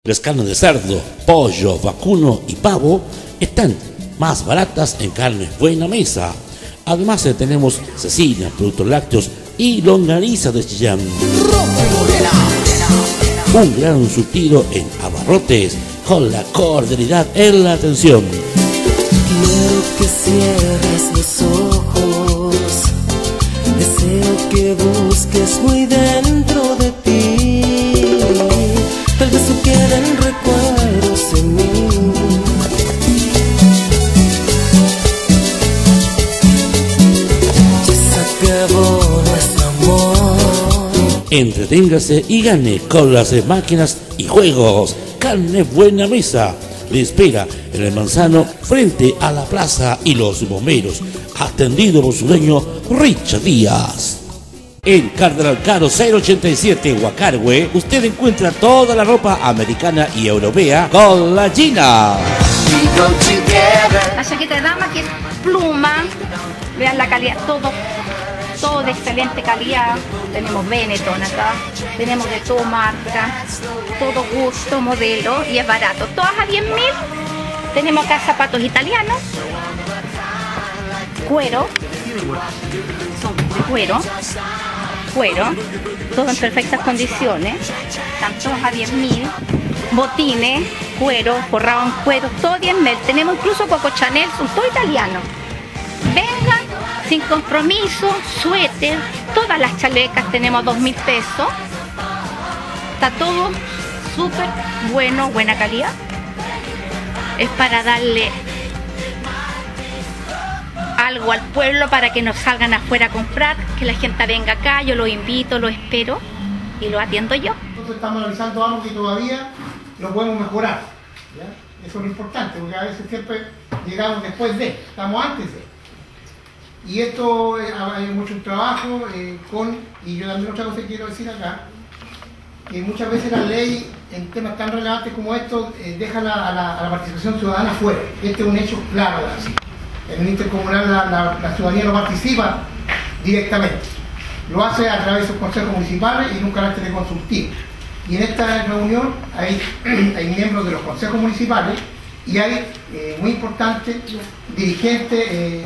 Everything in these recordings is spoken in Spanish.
Las carnes de cerdo, pollo, vacuno y pavo están más baratas en Carnes Buena Mesa. Además tenemos cecina, productos lácteos y longaniza de Chillán. Un gran surtido en abarrotes con la cordialidad en la atención. Quiero que cierres los ojos, deseo que busques muy dentro de ti, tal vez se queden recuerdos en mí. Ya se acabó nuestro amor. Entreténgase y gane con las máquinas y juegos. Carnes Buena Mesa le espera en el Manzano frente a la plaza y los bomberos, atendido por su dueño Richard Díaz. En Cardenal Caro 087 Huacarhue usted encuentra toda la ropa americana y europea con la Gina. La chaqueta de dama que es pluma, vean la calidad, todo de excelente calidad. Tenemos Benetton acá, tenemos de todo marca, todo gusto, modelo y es barato. Todas a 10.000. Tenemos acá zapatos italianos, cuero, son de cuero, todo en perfectas condiciones, están todos a 10.000. Botines, cuero, forrado en cuero, todo 10.000. Tenemos incluso Coco Chanel, son todo italianos. Vengan sin compromiso, suéter, todas las chalecas tenemos 2.000 pesos. Está todo súper bueno, buena calidad. Es para darle algo al pueblo para que nos salgan afuera a comprar, que la gente venga acá, yo los invito, los espero y los atiendo yo. Nosotros estamos analizando algo que todavía lo podemos mejorar, ¿ya? Eso es lo importante, porque a veces siempre llegamos después de, estamos antes de. Y esto hay mucho trabajo y yo también otra cosa que quiero decir acá, que muchas veces la ley en temas tan relevantes como estos deja a la participación ciudadana fuera. Este es un hecho claro así. En el intercomunal la ciudadanía no participa directamente, lo hace a través de sus consejos municipales y en un carácter de consultivo. Y en esta reunión hay miembros de los consejos municipales y hay, muy importantes, dirigentes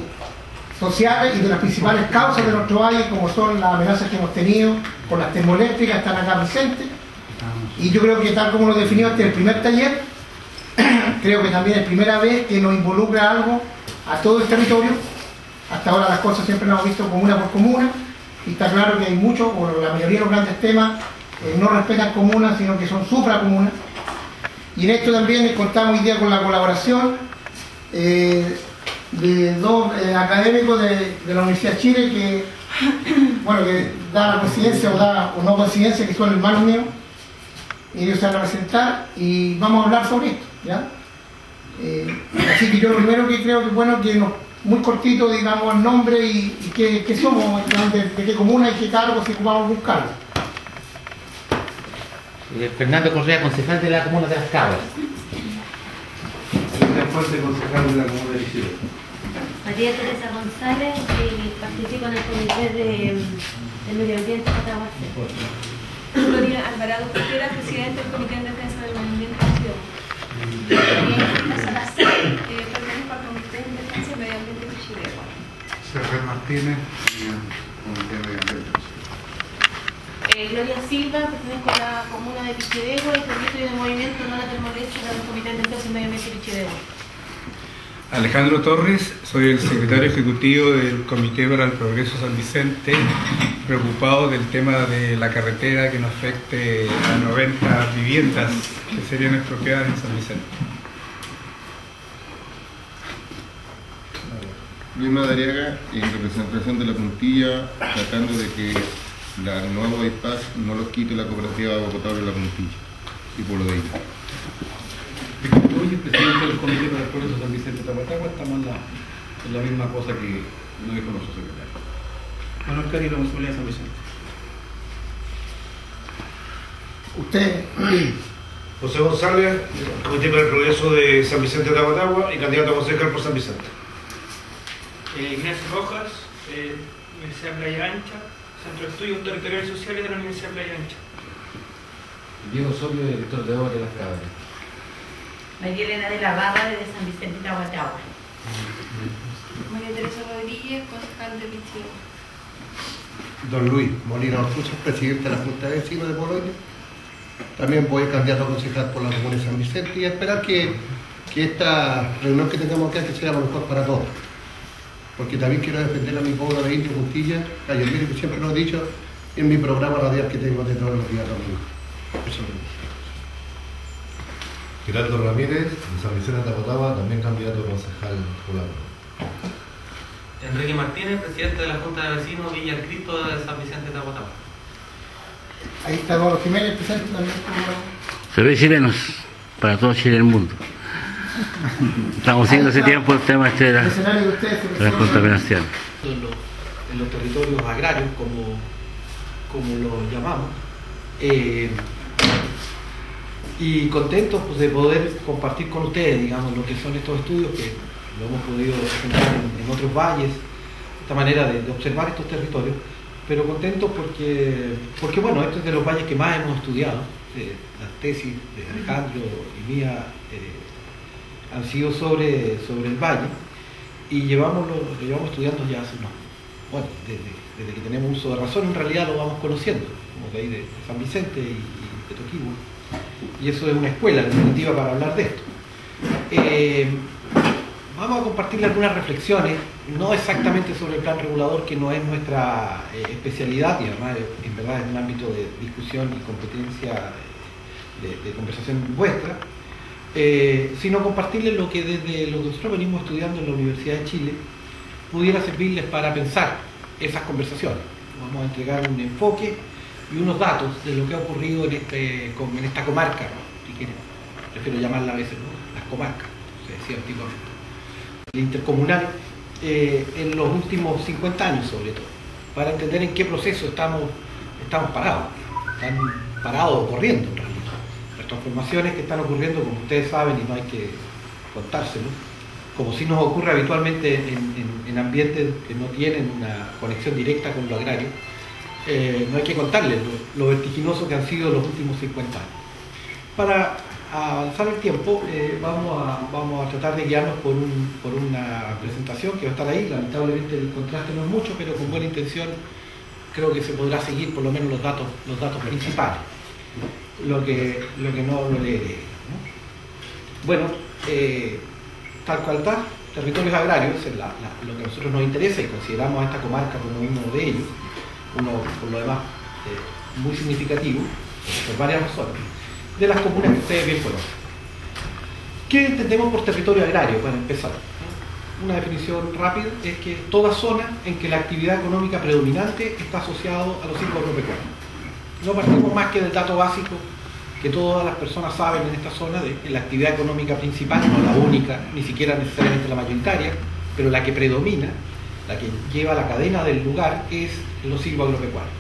sociales y de las principales causas de nuestro valle, como son las amenazas que hemos tenido con las termoeléctricas, están acá presentes. Y yo creo que tal como lo definió este el primer taller, creo que también es primera vez que nos involucra algo a todo el territorio. Hasta ahora las cosas siempre las hemos visto comuna por comuna, y está claro que hay muchos, o la mayoría de los grandes temas, no respetan comunas, sino que son supracomunas. Y en esto también contamos hoy día con la colaboración de dos académicos de la Universidad de Chile que da la coincidencia o no coincidencia que son hermanos míos. Ellos se van a presentar y vamos a hablar sobre esto, ¿ya? Así que yo lo primero que creo que es bueno que muy cortito digamos el nombre y qué somos, de qué comuna y qué cargo si ocupamos buscarlo. Fernando Correa, concejal de la comuna de Las Cabras. Concejal de la comuna de Chile. María Teresa González, participo en el comité de medio ambiente de Cotahuasi. Gloria Alvarado Cutera, presidente del comité de defensa del medio ambiente de Ciudad. María Salazar, pertenezco al comité de defensa del medio ambiente de Chile. Sergio Martínez, comité de medio ambiente. Gloria Silva, pertenezco a la comuna de Pichidegua y soy de movimiento no la termoeléctrica del comité de defensa del medio ambiente de Pichidegua. Alejandro Torres, soy el secretario ejecutivo del Comité para el Progreso San Vicente, preocupado del tema de la carretera que nos afecte a 90 viviendas que serían expropiadas en San Vicente. Luis Madariaga, en representación de la Puntilla, tratando de que la nueva bypass no los quite la cooperativa de agua potable de la Puntilla y por lo de ella. Hoy el presidente del Comité para el Progreso San Vicente de Tahuatahua, estamos en la misma cosa que nos dijo nuestro secretario. Manuel Carrillo, Municipalidad de San Vicente. Usted. José González, Comité para el Progreso de San Vicente de Tahuatahua y candidato a concejal por San Vicente. Ignacio Rojas, Universidad Playa Ancha, Centro de Estudios Territoriales y Sociales de la Universidad Playa Ancha. Diego Osorio, director de obra de Las Cabras. María Elena de la Barra, de San Vicente de Aguatagua. María Teresa Rodríguez, concejal de Pichilemu. Don Luis Molina Ortúzar, presidente de la Junta de Vecinos de Polonia. También voy candidato a concejal por la comuna de San Vicente y a esperar que esta reunión que tengamos acá que sea lo mejor para todos. Porque también quiero defender a mi pueblo de Indio, Puntilla, Cayo Mire, que siempre lo he dicho en mi programa radial que tengo de todos los días domingos. Eso es. Gerardo Ramírez, de San Vicente de Aguatagua, también candidato a concejal por la comuna. Enrique Martínez, presidente de la Junta de Vecinos Villa El Cristo de San Vicente de Aguatagua. Ahí está Eduardo Jiménez, presente también. Feliz chilenos, para todo Chile y el mundo. Estamos siguiendo hace tiempo el tema de la contaminación. En los territorios agrarios, como lo llamamos, y contentos pues, de poder compartir con ustedes, digamos, lo que son estos estudios que lo hemos podido presentar en otros valles, esta manera de observar estos territorios, pero contentos porque bueno, este es de los valles que más hemos estudiado. Las tesis de Alejandro y mía han sido sobre el valle y lo llevamos estudiando ya hace bueno, desde que tenemos uso de razón, en realidad lo vamos conociendo, como de ahí de San Vicente y de Toquigua, y eso es una escuela en definitiva para hablar de esto. Vamos a compartirle algunas reflexiones, no exactamente sobre el plan regulador, que no es nuestra especialidad, y además en verdad es un ámbito de discusión y competencia de conversación vuestra, sino compartirles lo que desde lo que nosotros venimos estudiando en la Universidad de Chile pudiera servirles para pensar esas conversaciones. Vamos a entregar un enfoque y unos datos de lo que ha ocurrido en esta comarca, ¿no? Si quieren, prefiero llamarla a veces, ¿no? Las comarcas, se decía antiguamente. El intercomunal en los últimos 50 años sobre todo, para entender en qué proceso estamos parados. Están parados o corriendo en realidad. Las transformaciones que están ocurriendo, como ustedes saben, y no hay que contárselo, como si nos ocurre habitualmente en ambientes que no tienen una conexión directa con lo agrario, no hay que contarles lo vertiginoso que han sido los últimos 50 años. Para avanzar el tiempo, vamos a tratar de guiarnos por una presentación que va a estar ahí. Lamentablemente el contraste no es mucho, pero con buena intención creo que se podrá seguir por lo menos los datos principales, lo que no lo leeré, ¿no? Bueno, tal cual está, territorios agrarios es lo que a nosotros nos interesa y consideramos a esta comarca como uno de ellos, uno por lo demás muy significativo, por varias razones, de las comunas que ustedes bien conocen. ¿Qué entendemos por territorio agrario? Para empezar, una definición rápida es que toda zona en que la actividad económica predominante está asociado a los ciclos agropecuarios. No partimos más que del dato básico que todas las personas saben en esta zona de que la actividad económica principal, no la única, ni siquiera necesariamente la mayoritaria, pero la que predomina, la que lleva la cadena del lugar, es los silvoagropecuarios.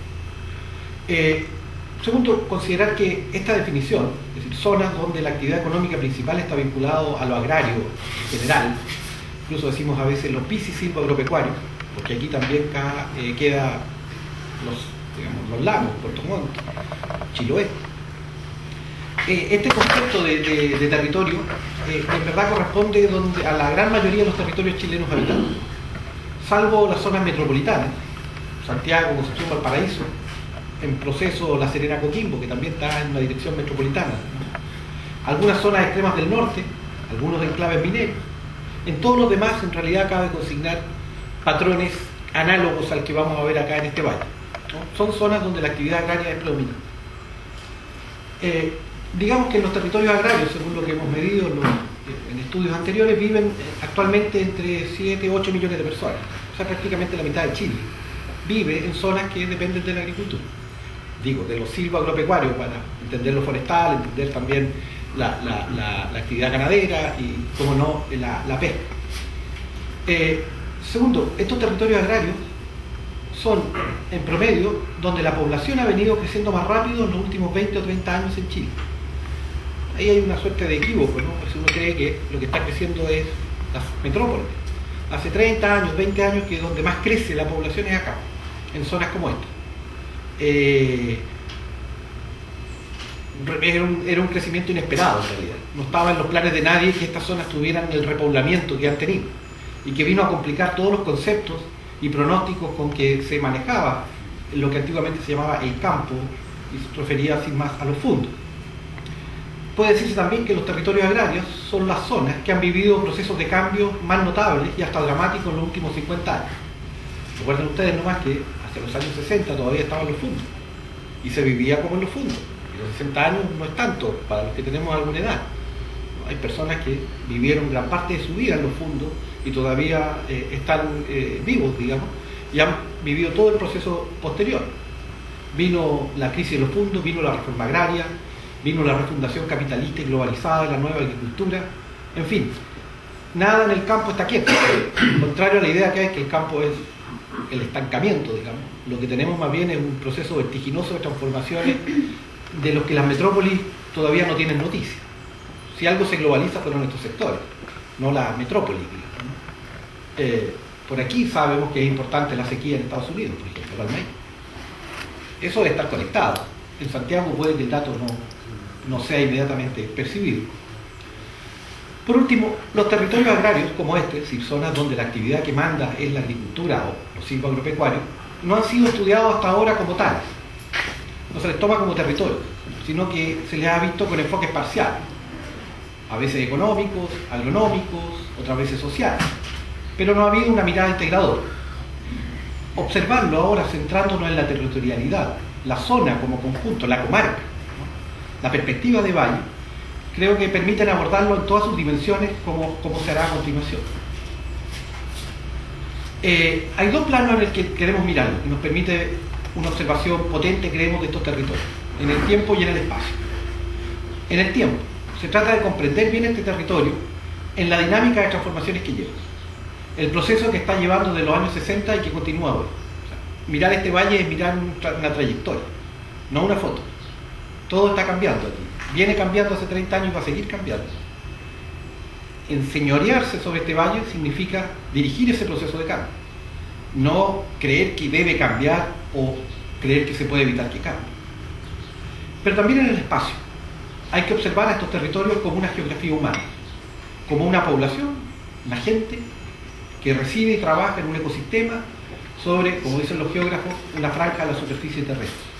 Segundo, considerar que esta definición, es decir, zonas donde la actividad económica principal está vinculada a lo agrario en general, incluso decimos a veces los piscisilvoagropecuarios, porque aquí también queda los lagos, Puerto Montt, Chiloé. Este concepto de territorio en verdad corresponde a la gran mayoría de los territorios chilenos habitados, salvo las zonas metropolitanas, Santiago, Concepción, Valparaíso, en proceso La Serena, Coquimbo, que también está en una dirección metropolitana, ¿no? Algunas zonas extremas del norte, algunos enclaves mineros. En todos los demás, en realidad, cabe consignar patrones análogos al que vamos a ver acá en este valle, ¿no? Son zonas donde la actividad agraria es predominante. Digamos que en los territorios agrarios, según lo que hemos medido en estudios anteriores, viven actualmente entre 7 y 8 millones de personas, o sea, prácticamente la mitad de Chile vive en zonas que dependen de la agricultura. Digo, de los silvoagropecuarios, para entender lo forestal, entender también la actividad ganadera y, como no, la pesca. Segundo, estos territorios agrarios son, en promedio, donde la población ha venido creciendo más rápido en los últimos 20 o 30 años en Chile. Ahí hay una suerte de equívoco, ¿no? Pues uno cree que lo que está creciendo es las metrópolis. Hace 30 años, 20 años que donde más crece la población es acá, en zonas como esta. Era un crecimiento inesperado en realidad. No estaba en los planes de nadie que estas zonas tuvieran el repoblamiento que han tenido y que vino a complicar todos los conceptos y pronósticos con que se manejaba lo que antiguamente se llamaba el campo y se refería sin más a los fundos. Puede decirse también que los territorios agrarios son las zonas que han vivido procesos de cambio más notables y hasta dramáticos en los últimos 50 años. Recuerden ustedes nomás que hacia los años 60 todavía estaban los fundos y se vivía como en los fundos. Y los 60 años no es tanto para los que tenemos alguna edad. Hay personas que vivieron gran parte de su vida en los fundos y todavía están vivos, digamos, y han vivido todo el proceso posterior. Vino la crisis de los fundos, vino la reforma agraria, vino la refundación capitalista y globalizada de la nueva agricultura, en fin, nada en el campo está quieto, contrario a la idea que hay que el campo es el estancamiento, digamos. Lo que tenemos más bien es un proceso vertiginoso de transformaciones de los que las metrópolis todavía no tienen noticia. Si algo se globaliza fueron estos sectores, no las metrópolis, digamos. Por aquí sabemos que es importante la sequía en Estados Unidos, por ejemplo, el maíz. Eso debe estar conectado. En Santiago puede que el dato no sea inmediatamente percibido. Por último, los territorios agrarios como este, es decir, zonas donde la actividad que manda es la agricultura o los silvoagropecuarios, no han sido estudiados hasta ahora como tales. No se les toma como territorio, sino que se les ha visto con enfoques parciales, a veces económicos, agronómicos, otras veces sociales, pero no ha habido una mirada integradora. Observarlo ahora centrándonos en la territorialidad, la zona como conjunto, la comarca, la perspectiva de valle, creo que permiten abordarlo en todas sus dimensiones como se hará a continuación. Hay dos planos en el que queremos mirarlo y nos permite una observación potente, creemos, de estos territorios, en el tiempo y en el espacio. En el tiempo, se trata de comprender bien este territorio en la dinámica de transformaciones que lleva. El proceso que está llevando de los años 60 y que continúa hoy. O sea, mirar este valle es mirar una trayectoria, no una foto. Todo está cambiando aquí. Viene cambiando hace 30 años y va a seguir cambiando. Enseñorearse sobre este valle significa dirigir ese proceso de cambio. No creer que debe cambiar o creer que se puede evitar que cambie. Pero también en el espacio. Hay que observar a estos territorios como una geografía humana, como una población, una gente que reside y trabaja en un ecosistema sobre, como dicen los geógrafos, una franja de la superficie terrestre.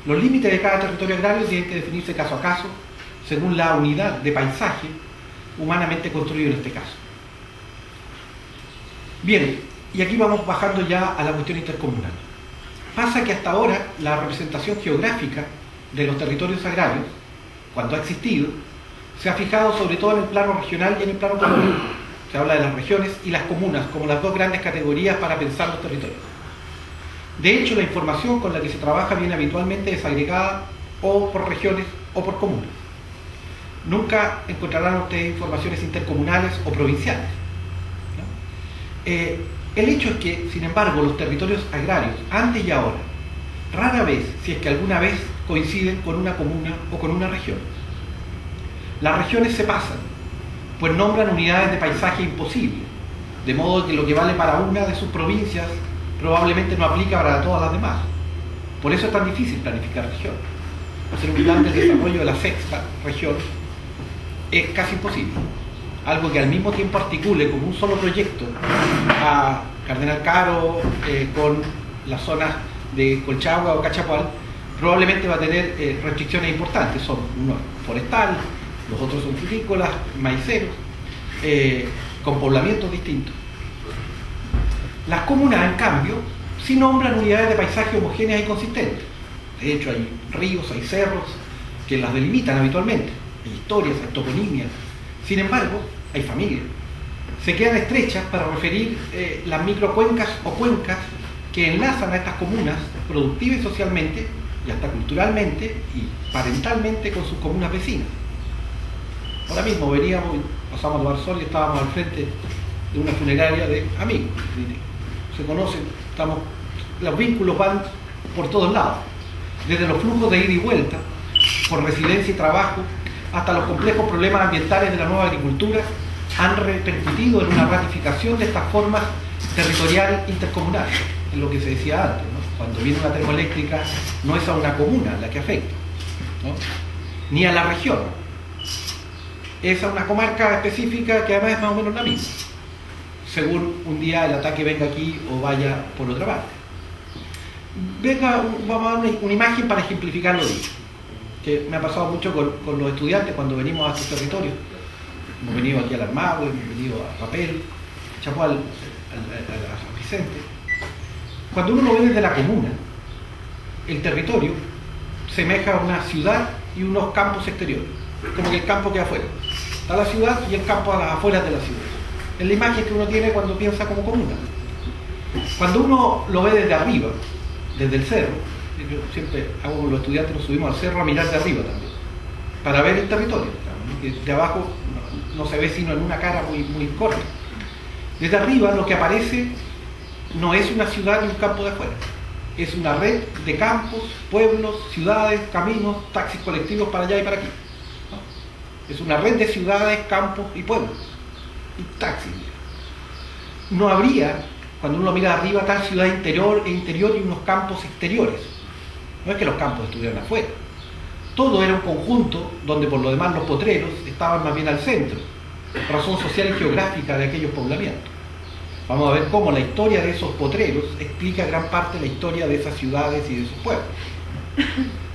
Los límites de cada territorio agrario tienen que definirse caso a caso, según la unidad de paisaje humanamente construido en este caso. Bien, y aquí vamos bajando ya a la cuestión intercomunal. Pasa que hasta ahora la representación geográfica de los territorios agrarios, cuando ha existido, se ha fijado sobre todo en el plano regional y en el plano comunal. Se habla de las regiones y las comunas como las dos grandes categorías para pensar los territorios. De hecho, la información con la que se trabaja viene habitualmente desagregada o por regiones o por comunas. Nunca encontrarán ustedes informaciones intercomunales o provinciales, ¿no? El hecho es que, sin embargo, los territorios agrarios, antes y ahora, rara vez, si es que alguna vez, coinciden con una comuna o con una región. Las regiones se pasan, pues nombran unidades de paisaje imposibles, de modo que lo que vale para una de sus provincias probablemente no aplica para todas las demás. Por eso es tan difícil planificar regiones. Hacer un plan de desarrollo de la sexta región es casi imposible. Algo que al mismo tiempo articule como un solo proyecto a Cardenal Caro con las zonas de Colchagua o Cachapual, probablemente va a tener restricciones importantes. Son unos forestales, los otros son frutícolas, maiceros, con poblamientos distintos. Las comunas, en cambio, sí nombran unidades de paisaje homogéneas y consistentes. De hecho, hay ríos, hay cerros que las delimitan habitualmente. Hay historias, hay toponimias. Sin embargo, hay familias. Se quedan estrechas para referir las microcuencas o cuencas que enlazan a estas comunas productiva y socialmente, y hasta culturalmente y parentalmente con sus comunas vecinas. Ahora mismo veníamos, pasamos a tomar sol y estábamos al frente de una funeraria de amigos. Se conocen, los vínculos van por todos lados, desde los flujos de ida y vuelta, por residencia y trabajo, hasta los complejos problemas ambientales de la nueva agricultura, han repercutido en una ratificación de estas formas territorial intercomunal, es lo que se decía antes, ¿no? Cuando viene una termoeléctrica no es a una comuna la que afecta, ¿no? ni a la región. Es una comarca específica que además es más o menos la misma, según un día el ataque venga aquí o vaya por otra parte. Vamos a dar una imagen para ejemplificar lo dicho, que me ha pasado mucho con los estudiantes cuando venimos a estos territorios. Hemos venido aquí al Armagüe, hemos venido a Rapel, Chapual, a San Vicente. Cuando uno lo ve desde la comuna, el territorio semeja a una ciudad y unos campos exteriores, como que el campo queda afuera. Está la ciudad y el campo a las afueras de la ciudad. Es la imagen que uno tiene cuando piensa como comuna. Cuando uno lo ve desde arriba, desde el cerro, yo siempre hago con los estudiantes, nos subimos al cerro a mirar de arriba también, para ver el territorio. De abajo no se ve sino en una cara muy corta. Desde arriba lo que aparece no es una ciudad ni un campo de afuera, es una red de campos, pueblos, ciudades, caminos, taxis colectivos para allá y para aquí. Es una red de ciudades, campos y pueblos, y taxis. No habría, cuando uno mira arriba, tal ciudad interior y unos campos exteriores. No es que los campos estuvieran afuera. Todo era un conjunto donde por lo demás los potreros estaban más bien al centro, razón social y geográfica de aquellos poblamientos. Vamos a ver cómo la historia de esos potreros explica gran parte de la historia de esas ciudades y de esos pueblos.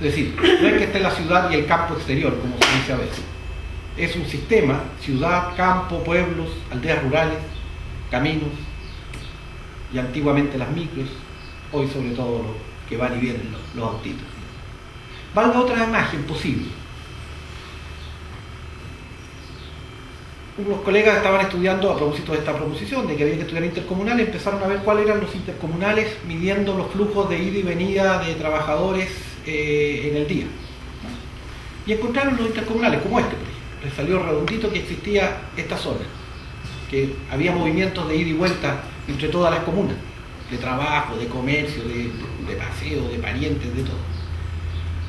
Es decir, no es que esté la ciudad y el campo exterior, como se dice a veces. Es un sistema, ciudad, campo, pueblos, aldeas rurales, caminos, y antiguamente las micros, hoy sobre todo los que van y vienen, los autitos. Valga otra imagen posible. Unos colegas estaban estudiando a propósito de esta proposición, de que había que estudiar intercomunales, empezaron a ver cuáles eran los intercomunales midiendo los flujos de ida y venida de trabajadores en el día. Y encontraron los intercomunales, como este, por ejemplo. Les salió redondito que existía esta zona, que había movimientos de ida y vuelta entre todas las comunas, de trabajo, de comercio, de paseo, de parientes, de todo.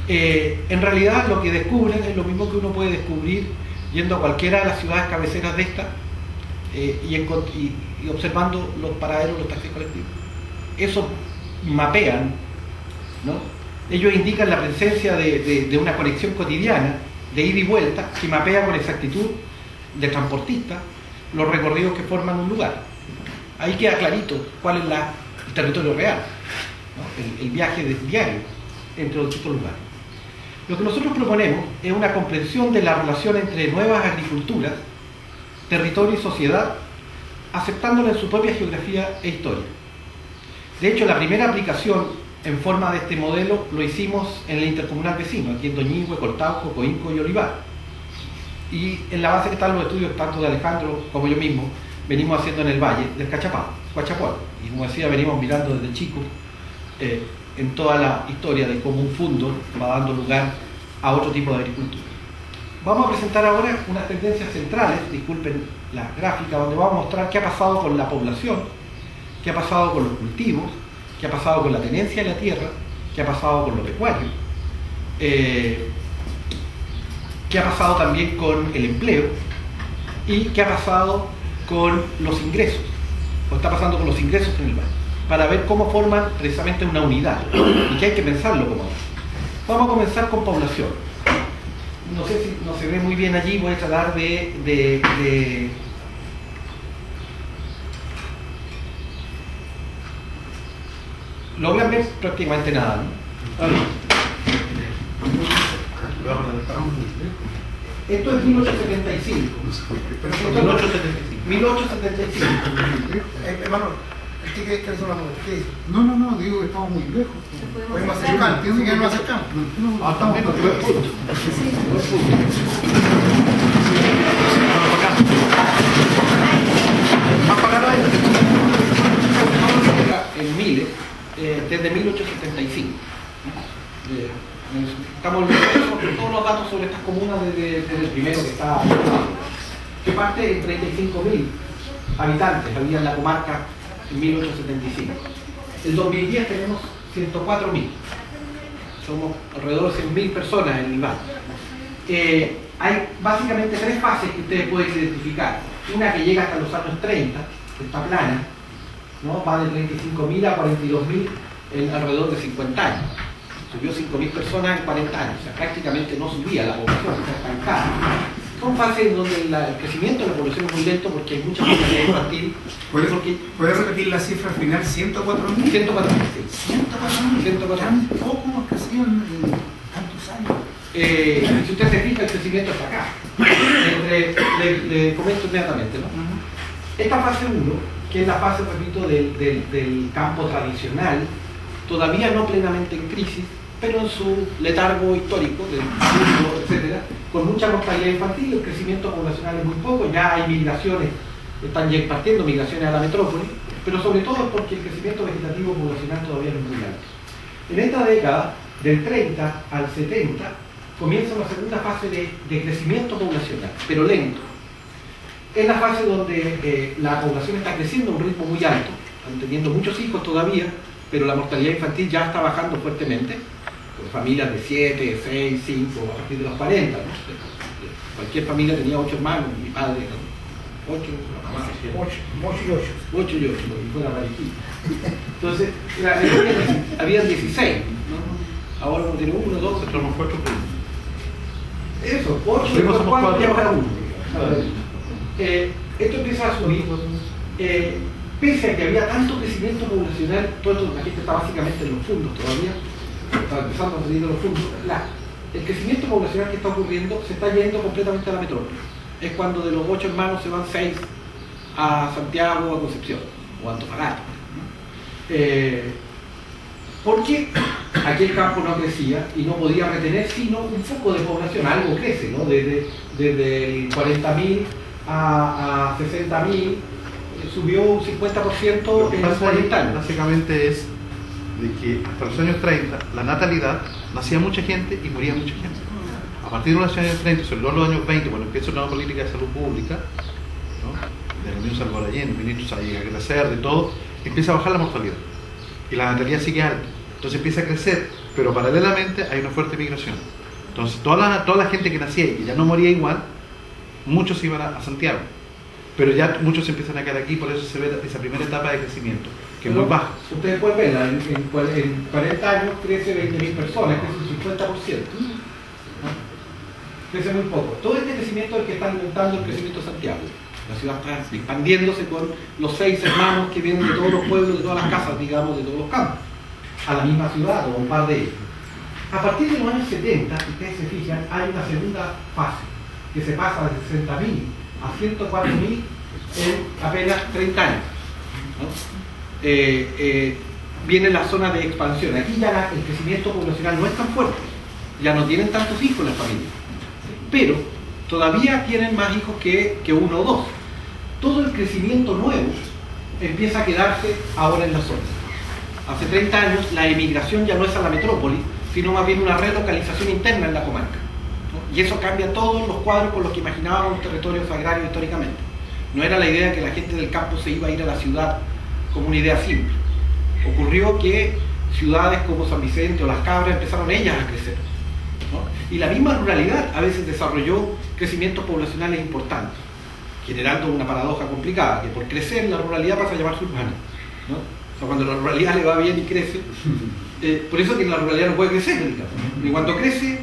En realidad lo que descubren es lo mismo que uno puede descubrir yendo a cualquiera de las ciudades cabeceras de esta y observando los paraderos, los taxis colectivos. Eso mapean, ¿no? Ellos indican la presencia de una conexión cotidiana de ida y vuelta que mapea con exactitud de transportistas los recorridos que forman un lugar. Ahí queda clarito cuál es el territorio real, ¿no? El viaje diario entre los distintos lugares. Lo que nosotros proponemos es una comprensión de la relación entre nuevas agriculturas, territorio y sociedad, aceptándola en su propia geografía e historia. De hecho, la primera aplicación en forma de este modelo lo hicimos en el intercomunal vecino, aquí en Doñihue, Coltauco, Coinco y Olivar. Y en la base que están los estudios tanto de Alejandro como yo mismo, venimos haciendo en el valle del Coachapual. Y como decía, venimos mirando desde chico en toda la historia de cómo un fundo va dando lugar a otro tipo de agricultura. Vamos a presentar ahora unas tendencias centrales, disculpen la gráfica, donde vamos a mostrar qué ha pasado con la población, qué ha pasado con los cultivos, qué ha pasado con la tenencia de la tierra, qué ha pasado con lo pecuario, qué ha pasado también con el empleo y qué ha pasado con los ingresos, o está pasando con los ingresos en el valle, para ver cómo forman precisamente una unidad y que hay que pensarlo como tal. Vamos a comenzar con población. No sé si no se ve muy bien allí, voy a tratar de logran ver prácticamente nada, ¿no? Esto es 1875. 1875. Hermano, ¿qué es una mujer? ¿Qué dice? No, digo que estamos muy lejos. Podemos acercar, pienso que nos acercamos. Estamos lejos. En Miles, desde 1875. Estamos con todos los datos sobre estas comunas desde el primero que está, que parte en 35.000 habitantes había en la comarca en 1875. En 2010 tenemos 104.000. Somos alrededor de 100.000 personas en el valle. Hay básicamente tres fases que ustedes pueden identificar. Una que llega hasta los años 30, que está plana, ¿no? Va de 35.000 a 42.000 en alrededor de 50 años. subió 5.000 personas en 40 años, o sea, prácticamente no subía la población, está estancada. Son fases donde el crecimiento de la población es muy lento porque hay mucha mortalidad infantil. ¿Puedes repetir la cifra final? ¿104.000? 104.000, sí. 104.000. ¿Tan poco hemos crecido en tantos años? Si usted se fija, el crecimiento está acá. Le comento inmediatamente, ¿no? Esta fase 1, que es la fase, repito, del campo tradicional, todavía no plenamente en crisis, pero en su letargo histórico, del mundo, etcétera, con mucha mortalidad infantil, el crecimiento poblacional es muy poco, ya hay migraciones, están ya partiendo migraciones a la metrópoli, pero sobre todo es porque el crecimiento vegetativo poblacional todavía no es muy alto. En esta década, del 30 al 70, comienza la segunda fase de crecimiento poblacional, pero lento. Es la fase donde la población está creciendo a un ritmo muy alto, están teniendo muchos hijos todavía, pero la mortalidad infantil ya está bajando fuertemente, con familias de 7, 6, 5, a partir de los 40. ¿no? Cualquier familia tenía 8 hermanos, mi padre eran 8, la mamá 8 y 8. 8 y 8, porque fuera parejita. Entonces, había 16, ¿no? Ahora uno tiene 1, 2, somos 4 por 1. Eso, 8 y 4 ya para 1. Esto empieza a subir, pese a que había tanto crecimiento poblacional, todo esto, la gente está básicamente en los fondos todavía, está empezando a salir de los fondos, el crecimiento poblacional que está ocurriendo se está yendo completamente a la metrópoli. Es cuando de los 8 hermanos se van 6 a Santiago o a Concepción, o a Antofagasta. Porque aquí el campo no crecía y no podía retener sino un foco de población, algo crece, ¿no? Desde el 40.000 a 60.000, subió un 50% en los 40 años. Básicamente es de que hasta los años 30 la natalidad, nacía mucha gente y moría mucha gente. A partir de los años 30, sobre todo en los años 20, cuando empieza una nueva política de salud pública, ¿no? De la Unión Salvador Allende, ministros a crecer, de todo, empieza a bajar la mortalidad y la natalidad sigue alta. Entonces empieza a crecer, pero paralelamente hay una fuerte migración. Entonces toda la gente que nacía y que ya no moría igual, muchos iban a Santiago, pero ya muchos empiezan a quedar aquí, por eso se ve esa primera etapa de crecimiento, que es muy baja. Ustedes pueden ver, en 40 años crece 20.000 personas, crece un 50%. Crece muy poco. Todo este crecimiento es el que está alimentando el crecimiento de Santiago. La ciudad está expandiéndose con los 6 hermanos que vienen de todos los pueblos, de todas las casas, digamos, de todos los campos, a la misma ciudad o un par de ellos. A partir de los años 70, si ustedes se fijan, hay una segunda fase, que se pasa de 60.000 a 104.000 en apenas 30 años. ¿No? Viene la zona de expansión. Aquí ya el crecimiento poblacional no es tan fuerte, ya no tienen tantos hijos las familias, pero todavía tienen más hijos que 1 o 2. Todo el crecimiento nuevo empieza a quedarse ahora en la zona. Hace 30 años la emigración ya no es a la metrópoli, sino más bien una relocalización interna en la comarca. Y eso cambia todos los cuadros con los que imaginábamos los territorios agrarios históricamente. No era la idea que la gente del campo se iba a ir a la ciudad como una idea simple. Ocurrió que ciudades como San Vicente o Las Cabras empezaron ellas a crecer, ¿no? Y la misma ruralidad a veces desarrolló crecimientos poblacionales importantes, generando una paradoja complicada, que por crecer la ruralidad pasa a llamarse urbana, ¿no? O sea, cuando la ruralidad le va bien y crece, por eso que la ruralidad no puede crecer, digamos, y cuando crece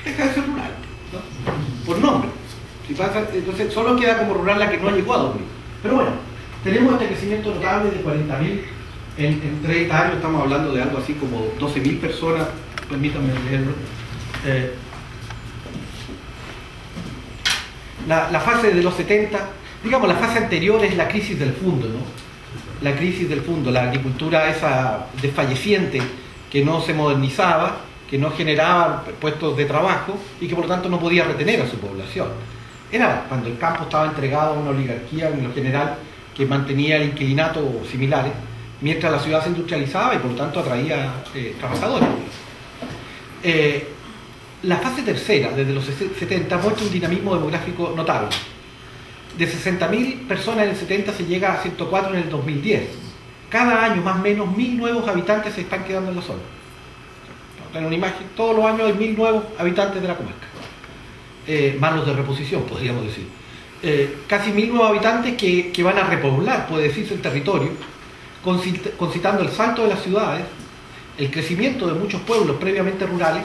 deja de ser rural, ¿no? Por nombre. Si pasa, entonces solo queda como rural la que no llegó a 2000. Pero bueno, tenemos este crecimiento notable de 40.000 en 30 años, estamos hablando de algo así como 12.000 personas, permítanme leerlo. La fase de los 70, digamos, la fase anterior es la crisis del fondo, ¿no? La crisis del fondo, la agricultura esa desfalleciente que no se modernizaba, que no generaba puestos de trabajo y que por lo tanto no podía retener a su población. Era cuando el campo estaba entregado a una oligarquía en lo general que mantenía el inquilinato o similares, mientras la ciudad se industrializaba y por lo tanto atraía trabajadores. La fase tercera, desde los 70, muestra un dinamismo demográfico notable. De 60.000 personas en el 70 se llega a 104 en el 2010. Cada año más o menos 1.000 nuevos habitantes se están quedando en la zona. En una imagen, todos los años hay 1.000 nuevos habitantes de la comarca. Más los de reposición, podríamos decir. Casi 1.000 nuevos habitantes que van a repoblar, puede decirse, el territorio, concitando el salto de las ciudades, el crecimiento de muchos pueblos previamente rurales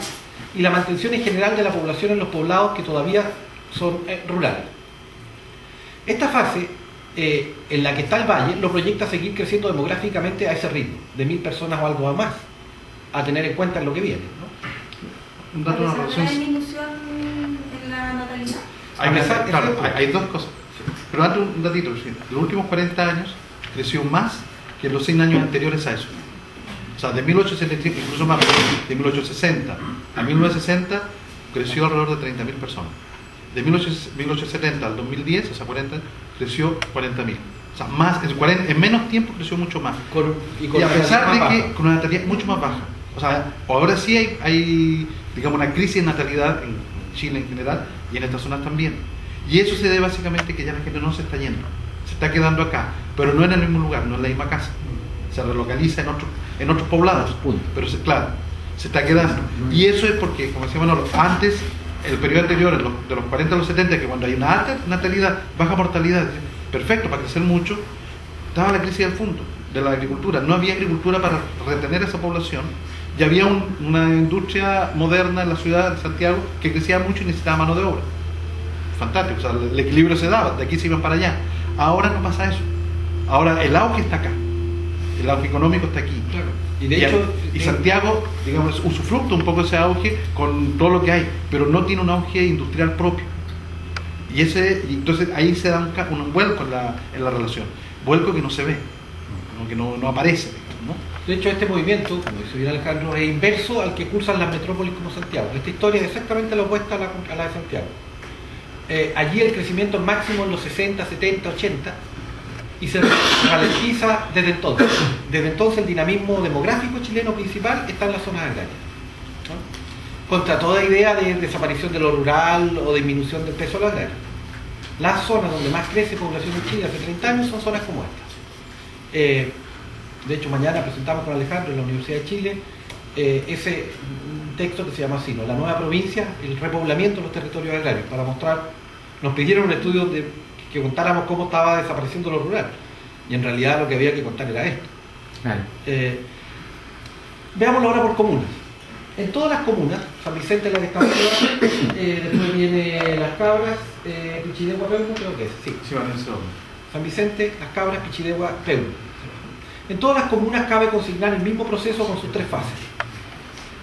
y la mantención en general de la población en los poblados que todavía son rurales. Esta fase en la que está el valle lo proyecta seguir creciendo demográficamente a ese ritmo, de 1000 personas o algo más, a tener en cuenta en lo que viene, ¿no? Un dato, una relación. ¿Hay disminución en la natalidad? Hay dos cosas. Pero antes un datito, los últimos 40 años creció más que en los 100 años anteriores a eso. O sea, de 1873, incluso más, de 1860 a 1960 creció alrededor de 30.000 personas. De 1870 al 2010, o sea, 40, creció 40.000. O sea, más, en menos tiempo creció mucho más. Y a pesar de que con una natalidad mucho más baja. O sea, ahora sí hay digamos, una crisis de natalidad en Chile en general y en estas zonas también. Y eso se debe básicamente que ya la gente no se está yendo, se está quedando acá, pero no en el mismo lugar, no en la misma casa. Se relocaliza en otros poblados, pero claro, se está quedando. Y eso es porque, como decía Manolo, antes, el periodo anterior, de los 40 a los 70, que cuando hay una alta natalidad, baja mortalidad, perfecto, para crecer mucho, estaba la crisis del fondo, de la agricultura. No había agricultura para retener a esa población. Y había una industria moderna en la ciudad de Santiago que crecía mucho y necesitaba mano de obra. Fantástico, o sea, el equilibrio se daba, de aquí se iban para allá. Ahora no pasa eso. Ahora el auge está acá. El auge económico está aquí. Claro. Y de hecho, Santiago, digamos, usufructa un poco ese auge con todo lo que hay, pero no tiene un auge industrial propio. Y entonces ahí se da un vuelco en la relación. Vuelco que no se ve, que no aparece, ¿no? De hecho, este movimiento, como dice bien Alejandro, es inverso al que cursan las metrópolis como Santiago. Esta historia es exactamente la opuesta a la de Santiago. Allí el crecimiento es máximo en los 60, 70, 80 y se ralentiza desde entonces. Desde entonces el dinamismo demográfico chileno principal está en las zonas agrarias, ¿no? Contra toda idea de desaparición de lo rural o disminución del peso de lo agrario. Las zonas donde más crece población en Chile hace 30 años son zonas como estas. De hecho, mañana presentamos con Alejandro en la Universidad de Chile ese texto que se llama así, ¿no? La nueva provincia, el repoblamiento de los territorios agrarios, para mostrar, nos pidieron un estudio que contáramos cómo estaba desapareciendo lo rural, y en realidad lo que había que contar era esto. Claro. Veámoslo ahora por comunas. En todas las comunas, San Vicente la que está después viene Las Cabras, Pichidegua, Peulo, creo que es, sí. San Vicente, Las Cabras, Pichidegua, Peulo. En todas las comunas cabe consignar el mismo proceso con sus 3 fases.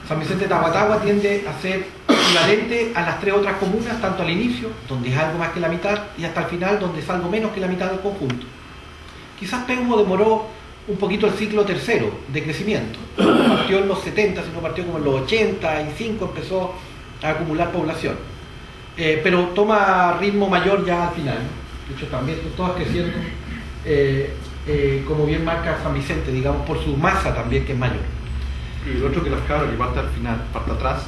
San Vicente de Tahuatahua tiende a ser equivalente a las 3 otras comunas, tanto al inicio, donde es algo más que la mitad, y hasta el final, donde es algo menos que la mitad del conjunto. Quizás Peumo demoró un poquito el ciclo tercero de crecimiento. No partió en los 70, sino partió como en los 85, empezó a acumular población. Pero toma ritmo mayor ya al final, ¿no? De hecho, también todas creciendo. Como bien marca San Vicente, digamos, por su masa también, que es mayor. Y el otro que Las Cabras, que parte al final, parte atrás,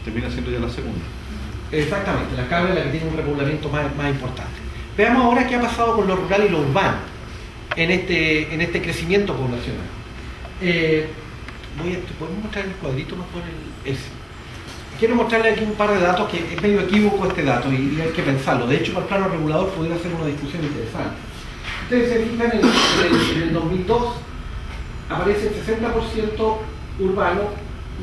termina siendo ya la segunda. Exactamente, Las Cabras es la que tiene un repoblamiento más importante. Veamos ahora qué ha pasado con lo rural y lo urbano en este crecimiento poblacional. ¿Podemos mostrar el cuadrito mejor? Ese. Quiero mostrarle aquí un par de datos que es medio equívoco este dato y hay que pensarlo. De hecho, para el plano regulador pudiera ser una discusión interesante. Ustedes se fijan en el 2002 aparece el 60% urbano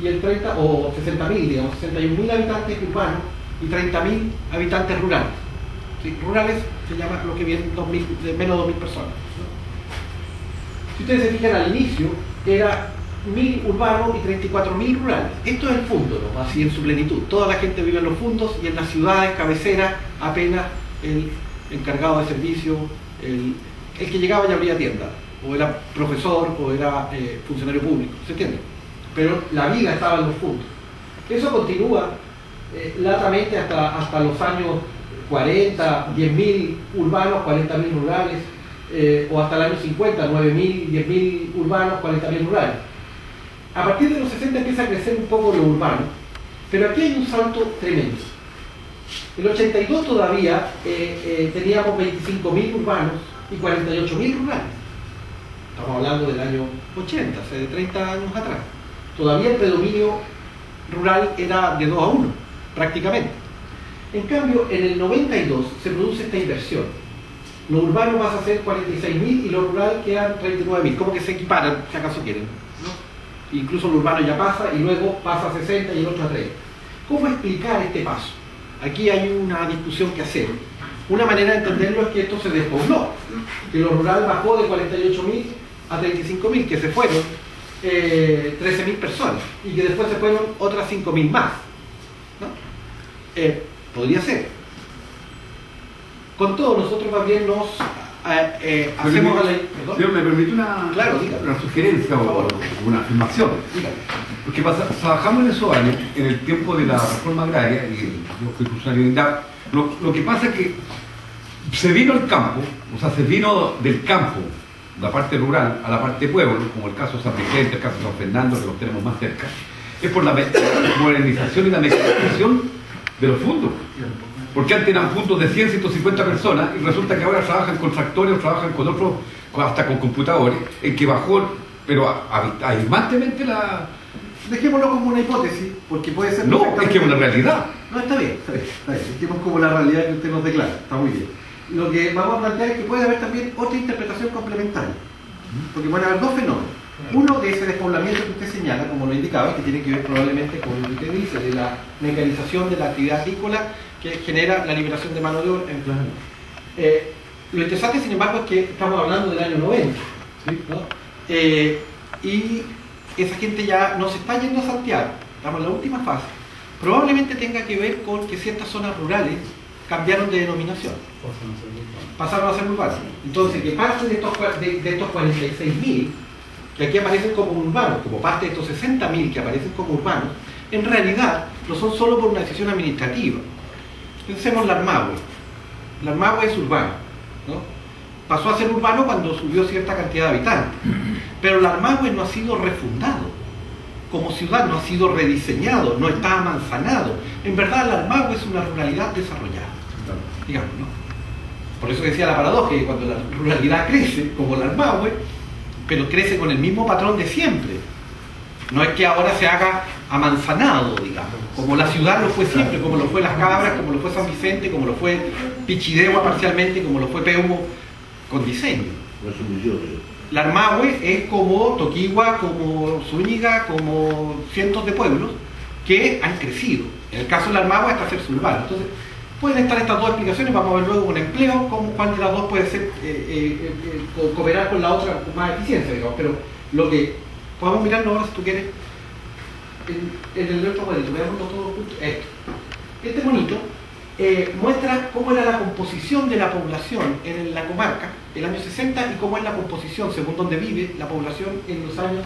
y el 30, o 60.000, digamos, 61.000 habitantes urbanos y 30.000 habitantes rurales. ¿Sí? Rurales se llama lo que viene de menos de 2.000 personas, ¿no? Si ustedes se fijan al inicio, era 1.000 urbanos y 34.000 rurales. Esto es el fundo, ¿no? Así en su plenitud. Toda la gente vive en los fundos y en las ciudades cabeceras apenas el encargado de servicio, el que llegaba ya abría tienda, o era profesor, o era funcionario público, ¿se entiende? Pero la vida estaba en los fundos. Eso continúa latamente hasta los años 40, 10.000 urbanos, 40.000 rurales, o hasta el año 50, 9.000, 10.000 urbanos, 40.000 rurales. A partir de los 60 empieza a crecer un poco lo urbano, pero aquí hay un salto tremendo. En el 82 todavía teníamos 25.000 urbanos y 48.000 rurales. Estamos hablando del año 80, hace de 30 años atrás. Todavía el predominio rural era de 2 a 1, prácticamente. En cambio, en el 92 se produce esta inversión. Lo urbano pasa a ser 46.000 y lo rural quedan 39.000, como que se equiparan, si acaso quieren, ¿no? incluso el urbano ya pasa y luego pasa a 60 y el otro a 30. ¿Cómo explicar este paso? Aquí hay una discusión que hacer. Una manera de entenderlo es que esto se despobló, que lo rural bajó de 48.000 a 35.000, que se fueron 13.000 personas y que después se fueron otras 5.000 más, ¿no? Podría ser. Con todo, nosotros más bien nos hacemos a la... Señor, ¿me permite una sugerencia o una afirmación? Dígame. Porque trabajamos en esos años, en el tiempo de la reforma agraria, y yo fui funcionario de INDAP, lo que pasa es que se vino al campo, o sea, se vino del campo, la parte rural, a la parte pueblo, como el caso de San Vicente, el caso de San Fernando, que los tenemos más cerca, es por la modernización y la mecanización de los fundos. Porque antes eran puntos de 100, 150 personas y resulta que ahora trabajan con tractores o trabajan con otros, hasta con computadores, en que bajó, pero abismantemente la... Dejémoslo como una hipótesis, porque puede ser... No, es que es una realidad. No, está bien. Dejemos como la realidad que usted nos declara, está muy bien. Lo que vamos a plantear es que puede haber también otra interpretación complementaria, porque pueden haber dos fenómenos. Uno de ese despoblamiento que usted señala, como lo indicaba, que tiene que ver probablemente con lo que usted dice, de la mecanización de la actividad agrícola que genera la liberación de mano de obra en plan. Lo interesante, sin embargo, es que estamos hablando del año 90, ¿no? Y esa gente ya no se está yendo a Santiago, estamos en la última fase. Probablemente tenga que ver con que ciertas zonas rurales cambiaron de denominación, pasaron a ser urbanas. Entonces, que parte de estos 46.000 que aquí aparecen como urbanos, como parte de estos 60.000 que aparecen como urbanos, en realidad no son solo por una decisión administrativa. Pensemos la Armahue. La Armahue es urbano, ¿no? Pasó a ser urbano cuando subió cierta cantidad de habitantes, pero la Armahue no ha sido refundado como ciudad, no ha sido rediseñado, no está amanzanado. En verdad la Armahue es una ruralidad desarrollada, digamos, ¿no? Por eso decía la paradoja, que cuando la ruralidad crece, como la Armahue, pero crece con el mismo patrón de siempre. No es que ahora se haga amanzanado, digamos, como la ciudad lo fue siempre, como lo fue Las Cabras, como lo fue San Vicente, como lo fue Pichidegua parcialmente, como lo fue Peumo con diseño. La Armahue es como Toquigua, como Zúñiga, como cientos de pueblos que han crecido. En el caso de la Armahue hasta hacerse urbano. Entonces, pueden estar estas dos explicaciones, vamos a ver luego con empleo, cuál de las dos puede ser cooperar con la otra con más eficiencia, digamos. Pero lo que podemos mirarlo ahora, si tú quieres, en el otro monito, veámoslo todos juntos. Este monito muestra cómo era la composición de la población en la comarca el año 60 y cómo es la composición, según donde vive la población en los años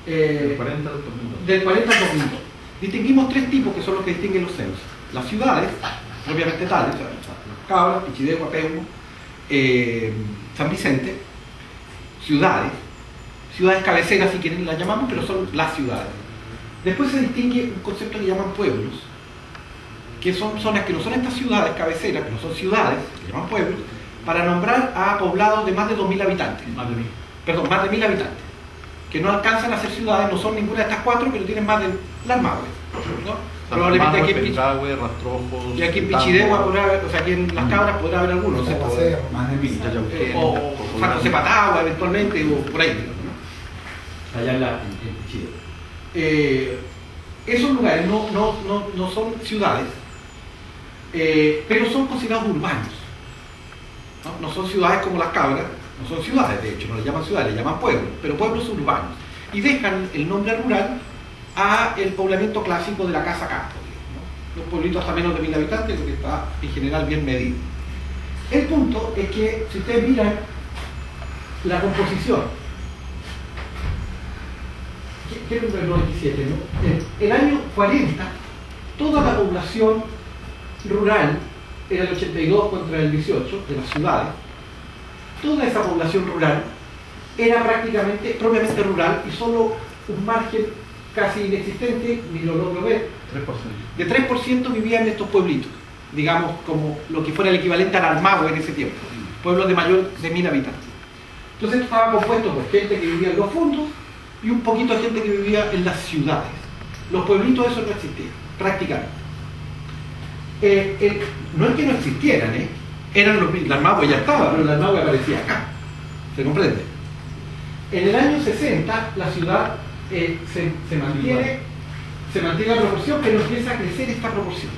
del 40 al 2002. Distinguimos tres tipos que son los que distinguen los censos. Las ciudades, propiamente tales, Cabras, Pichidegua, Peumo, San Vicente, ciudades cabeceras si quieren las llamamos, pero son las ciudades. Después se distingue un concepto que llaman pueblos, que son zonas que no son estas ciudades cabeceras, que no son ciudades, que llaman pueblos, para nombrar a poblados de más de 2.000 habitantes. Más de 1.000 habitantes, que no alcanzan a ser ciudades, no son ninguna de estas cuatro, pero tienen más de la Armahue, ¿no? Probablemente aquí en Pichidegua podrá haber, o sea, aquí en Las Cabras podrá haber algunos, o más de 1.000. o San José Patagua eventualmente, o por ahí, ¿no? Allá en Pichidegua. Esos lugares no son ciudades, pero son considerados urbanos, ¿no? No son ciudades como Las Cabras, no son ciudades, de hecho, no les llaman ciudades, les llaman pueblos, pero pueblos urbanos. Y dejan el nombre rural a el poblamiento clásico de la casa-campo, ¿no? Los pueblitos hasta menos de 1.000 habitantes, porque está en general bien medido. El punto es que, si ustedes miran la composición, ¿qué es el 97? ¿No? El año 40, toda la población rural era el 82 contra el 18 de las ciudades. Toda esa población rural era prácticamente, propiamente rural, y solo un margen casi inexistente, ni lo logro ver, 3%. De 3% vivía en estos pueblitos, digamos como lo que fuera el equivalente al Armahue en ese tiempo, pueblos de mayor de 1.000 habitantes. Entonces esto estaba compuesto por gente que vivía en los fondos y un poquito de gente que vivía en las ciudades. Los pueblitos esos no existían, prácticamente. No es que no existieran, eran los mismos. La Armahue ya estaba, pero la Armahue aparecía acá, ¿se comprende? En el año 60 la ciudad se mantiene la proporción, pero empieza a crecer esta proporción.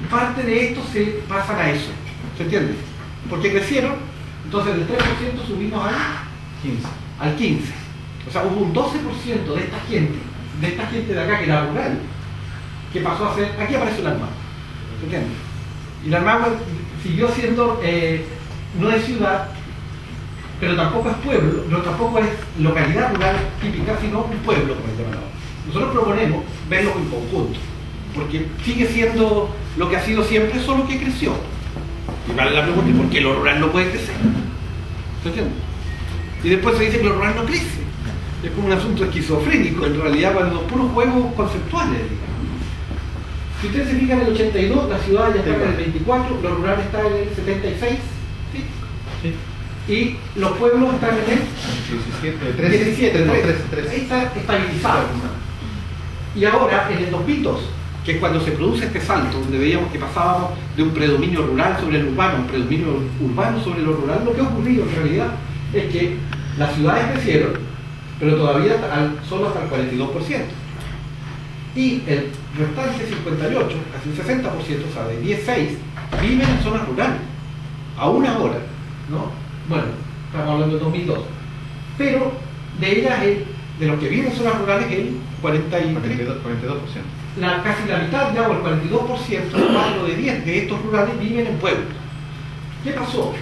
Parte de esto se pasan a eso, ¿se entiende? Porque crecieron, entonces del 3% subimos al 15%. O sea, hubo un 12% de esta gente de acá que era rural, que pasó a ser, aquí aparece el armado, ¿se entiende? Y el armado siguió siendo, no es ciudad, pero tampoco es pueblo, no, tampoco es localidad rural típica, sino un pueblo, como se llama ahora. Nosotros proponemos verlo en conjunto, porque sigue siendo lo que ha sido siempre, solo que creció. Y vale la pregunta, ¿por qué lo rural no puede crecer? ¿Se entiende? Y después se dice que lo rural no crece. Es como un asunto esquizofrénico, en realidad, cuando puros juegos conceptuales, digamos. Si ustedes se fijan en el 82, la ciudad ya está en el 24, lo rural está en el 76, ¿sí? Sí. Y los pueblos están en el 17, ahí está estabilizado. Y ahora, en el 2002, que es cuando se produce este salto, donde veíamos que pasábamos de un predominio rural sobre el urbano, un predominio urbano sobre lo rural, lo que ha ocurrido en realidad es que las ciudades crecieron, pero todavía solo hasta el 42%. Y el restante 58, casi el 60%, o sea, de 16, viven en zonas rurales. Aún ahora, ¿no? Bueno, estamos hablando de 2002. Pero de ellas, de los que viven en zonas rurales, el 42%. Casi la mitad, ya, o el 42%, 4 de 10 de estos rurales viven en pueblos. ¿Qué pasó?